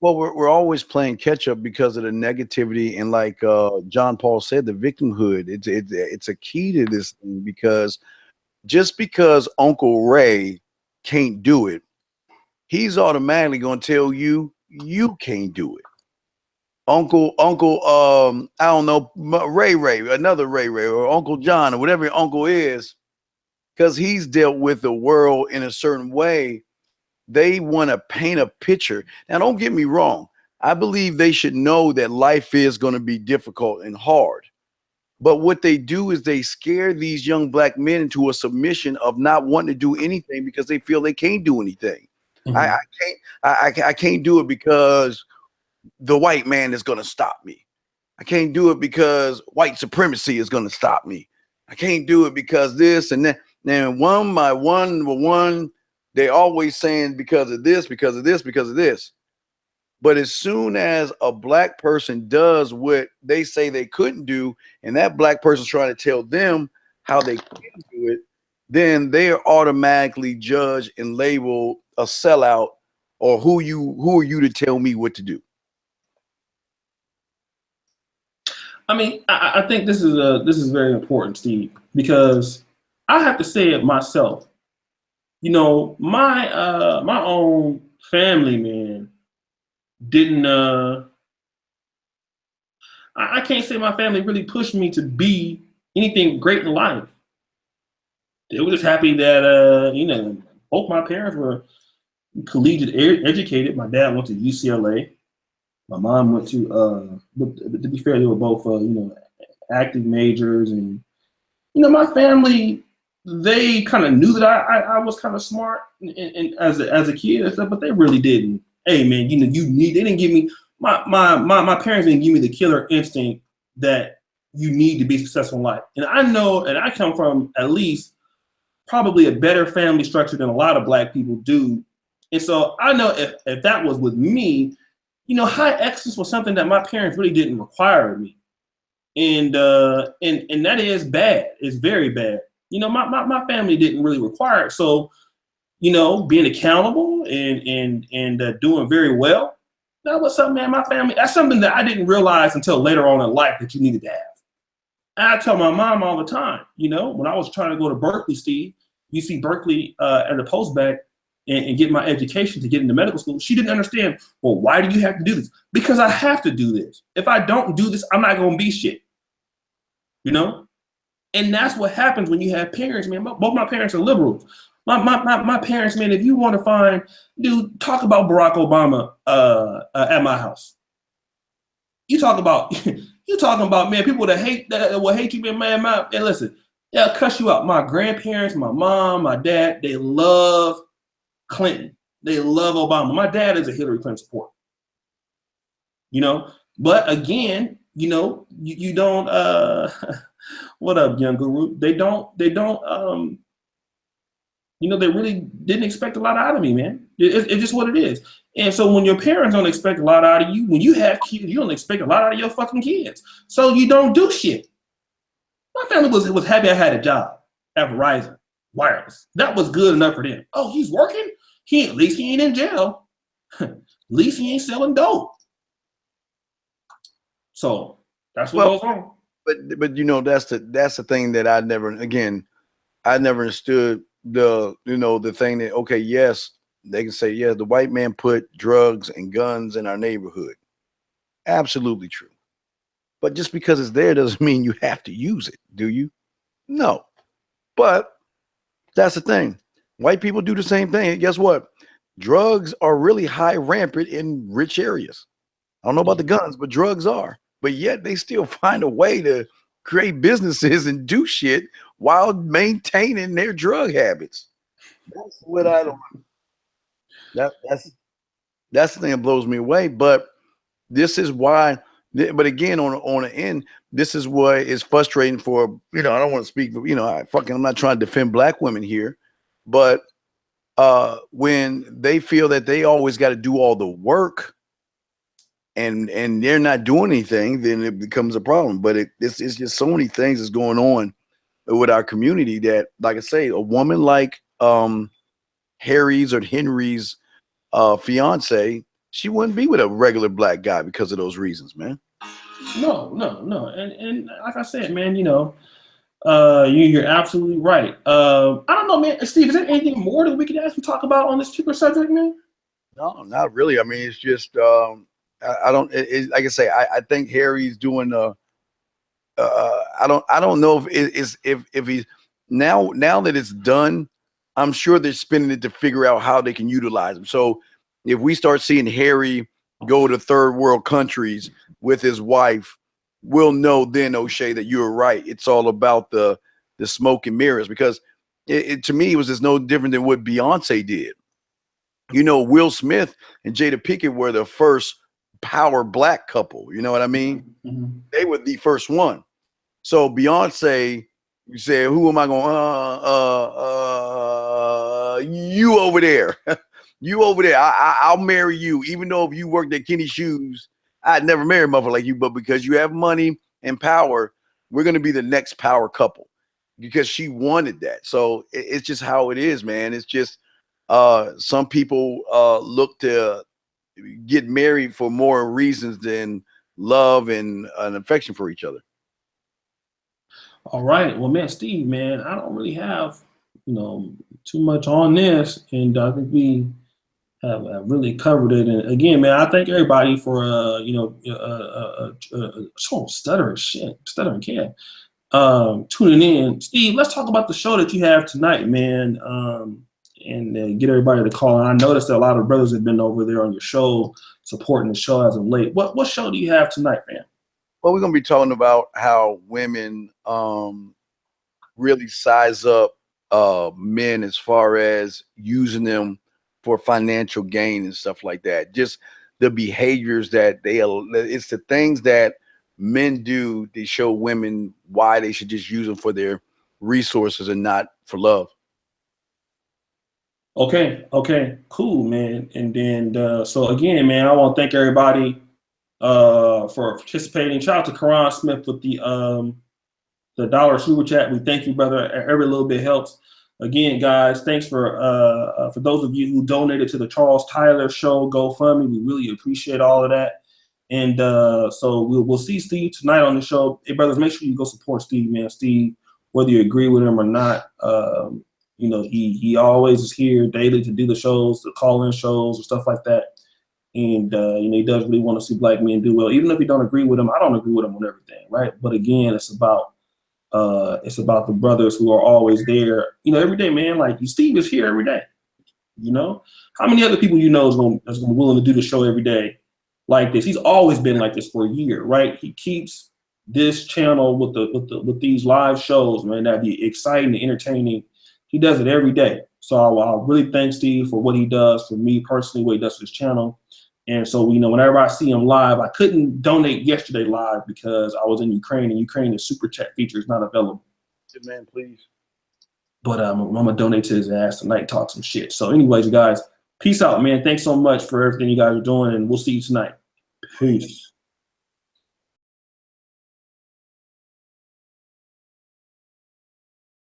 Well, we're always playing catch up because of the negativity, and like John Paul said, the victimhood. It's a key to this thing, because just because Uncle Ray can't do it, he's automatically going to tell you can't do it. Uncle, I don't know, Ray, another Ray, or Uncle John, or whatever your uncle is, because he's dealt with the world in a certain way. They want to paint a picture. Now, don't get me wrong. I believe they should know that life is going to be difficult and hard. But what they do is they scare these young black men into a submission of not wanting to do anything because they feel they can't do anything. Mm-hmm. I can't do it because the white man is going to stop me. I can't do it because white supremacy is going to stop me. I can't do it because this and that. Then one by one, they always saying because of this, because of this, because of this. But as soon as a black person does what they say they couldn't do, and that black person's trying to tell them how they can do it, then they are automatically judged and labeled a sellout, or who are you to tell me what to do? I mean, I think this is very important, Steve, because I have to say it myself. You know, my own family, man, didn't I can't say my family really pushed me to be anything great in life. They were just happy that you know, both my parents were collegiate educated. My dad went to UCLA. My mom went to to be fair, they were both you know, acting majors, and you know, my family, they kind of knew that I was kind of smart and as a kid and stuff, but they really didn't. Hey man, you know, they didn't give me my parents didn't give me the killer instinct that you need to be successful in life. And I know, and I come from at least probably a better family structure than a lot of black people do. And so I know if that was with me, you know, high excellence was something that my parents really didn't require of me. And that is bad. It's very bad. You know, my family didn't really require it. So, you know, being accountable and doing very well, that was something, man, my family, that's something that I didn't realize until later on in life that you needed to have. And I tell my mom all the time, you know, when I was trying to go to Berkeley, Steve, UC Berkeley at a postbac and get my education to get into medical school, she didn't understand, well, why do you have to do this? Because I have to do this. If I don't do this, I'm not going to be shit. You know? And that's what happens when you have parents, man. Both my parents are liberals. My parents, man, if you want to find, dude, talk about Barack Obama at my house. You talking about, man, people that will hate you, man, and listen, they'll cuss you out. My grandparents, my mom, my dad, they love Clinton. They love Obama. My dad is a Hillary Clinton supporter. You know, but again, you know, you don't what up, young guru? They don't you know, they really didn't expect a lot out of me, man. It's just what it is. And so when your parents don't expect a lot out of you, when you have kids, you don't expect a lot out of your fucking kids. So you don't do shit. My family was happy I had a job at Verizon Wireless. That was good enough for them. Oh, he's working? At least he ain't in jail. At least he ain't selling dope. So that's what goes on. But you know, that's the thing that I never understood the thing that, okay, yes, they can say, yeah, the white man put drugs and guns in our neighborhood. Absolutely true. But just because it's there doesn't mean you have to use it, do you? No. But that's the thing. White people do the same thing. And guess what? Drugs are really high rampant in rich areas. I don't know about the guns, but drugs are. But yet they still find a way to create businesses and do shit while maintaining their drug habits. That's what I don't. That's the thing that blows me away. But this is why. But again, on the end, this is what is frustrating for, you know, I don't want to speak, you know, I'm not trying to defend black women here, but when they feel that they always got to do all the work and they're not doing anything, then it becomes a problem. But it's just so many things that's going on with our community that, like I say, a woman like Harry's or Henry's fiance, she wouldn't be with a regular black guy because of those reasons, man. No. And like I said, man, you're absolutely right. I don't know, man. Steve, is there anything more that we could actually talk about on this particular subject, man? No, not really. I mean, it's just I don't. Like I say, I think Harry's doing I don't know if he's now that it's done. I'm sure they're spending it to figure out how they can utilize him. So if we start seeing Harry go to third world countries with his wife, we'll know then, Oshay, that you were right. It's all about the smoke and mirrors, because to me, it was just no different than what Beyonce did. Will Smith and Jada Pinkett were the first power black couple. You know what I mean? Mm-hmm. They were the first one. So Beyonce, you said, who am I going? You over there. You over there. I'll marry you. Even though if you worked at Kenny Shoes, I'd never marry a mother like you. But because you have money and power, we're going to be the next power couple, because she wanted that. So it's just how it is, man. It's just some people look to get married for more reasons than love and an affection for each other. All right. Well, man, Steve, man, I don't really have, too much on this. And I think we have really covered it. And again, man, I thank everybody for, stuttering can, tuning in. Steve, let's talk about the show that you have tonight, man. And get everybody to call. And I noticed that a lot of brothers have been over there on your show, supporting the show as of late. What show do you have tonight, man? Well, we're going to be talking about how women really size up men as far as using them for financial gain and stuff like that. Just the behaviors that it's the things that men do to show women why they should just use them for their resources and not for love. Okay, cool, man. And then, so again, man, I want to thank everybody for participating. Shout out to Karan Smith with the $1 super chat. We thank you, brother. Every little bit helps. Again, guys, thanks for those of you who donated to the Charles Tyler Show GoFundMe. We really appreciate all of that. And so we'll see Steve tonight on the show. Hey, brothers, make sure you go support Steve, man. Steve, whether you agree with him or not, he always is here daily to do the shows, the call-in shows, and stuff like that. And he does really want to see black men do well, even if you don't agree with him. I don't agree with him on everything, right? But again, it's about the brothers who are always there, every day, man. Like Steve is here every day. How many other people is going to be willing to do the show every day like this? He's always been like this for a year, right? He keeps this channel with these live shows, man. That'd be exciting and entertaining. He does it every day. So I really thank Steve for what he does for me personally, what he does for his channel. And so, whenever I see him live, I couldn't donate yesterday live because I was in Ukraine, and Ukraine's super chat feature is not available. Good man, please. But I'm going to donate to his ass tonight, talk some shit. So anyways, guys, peace out, man. Thanks so much for everything you guys are doing, and we'll see you tonight. Peace.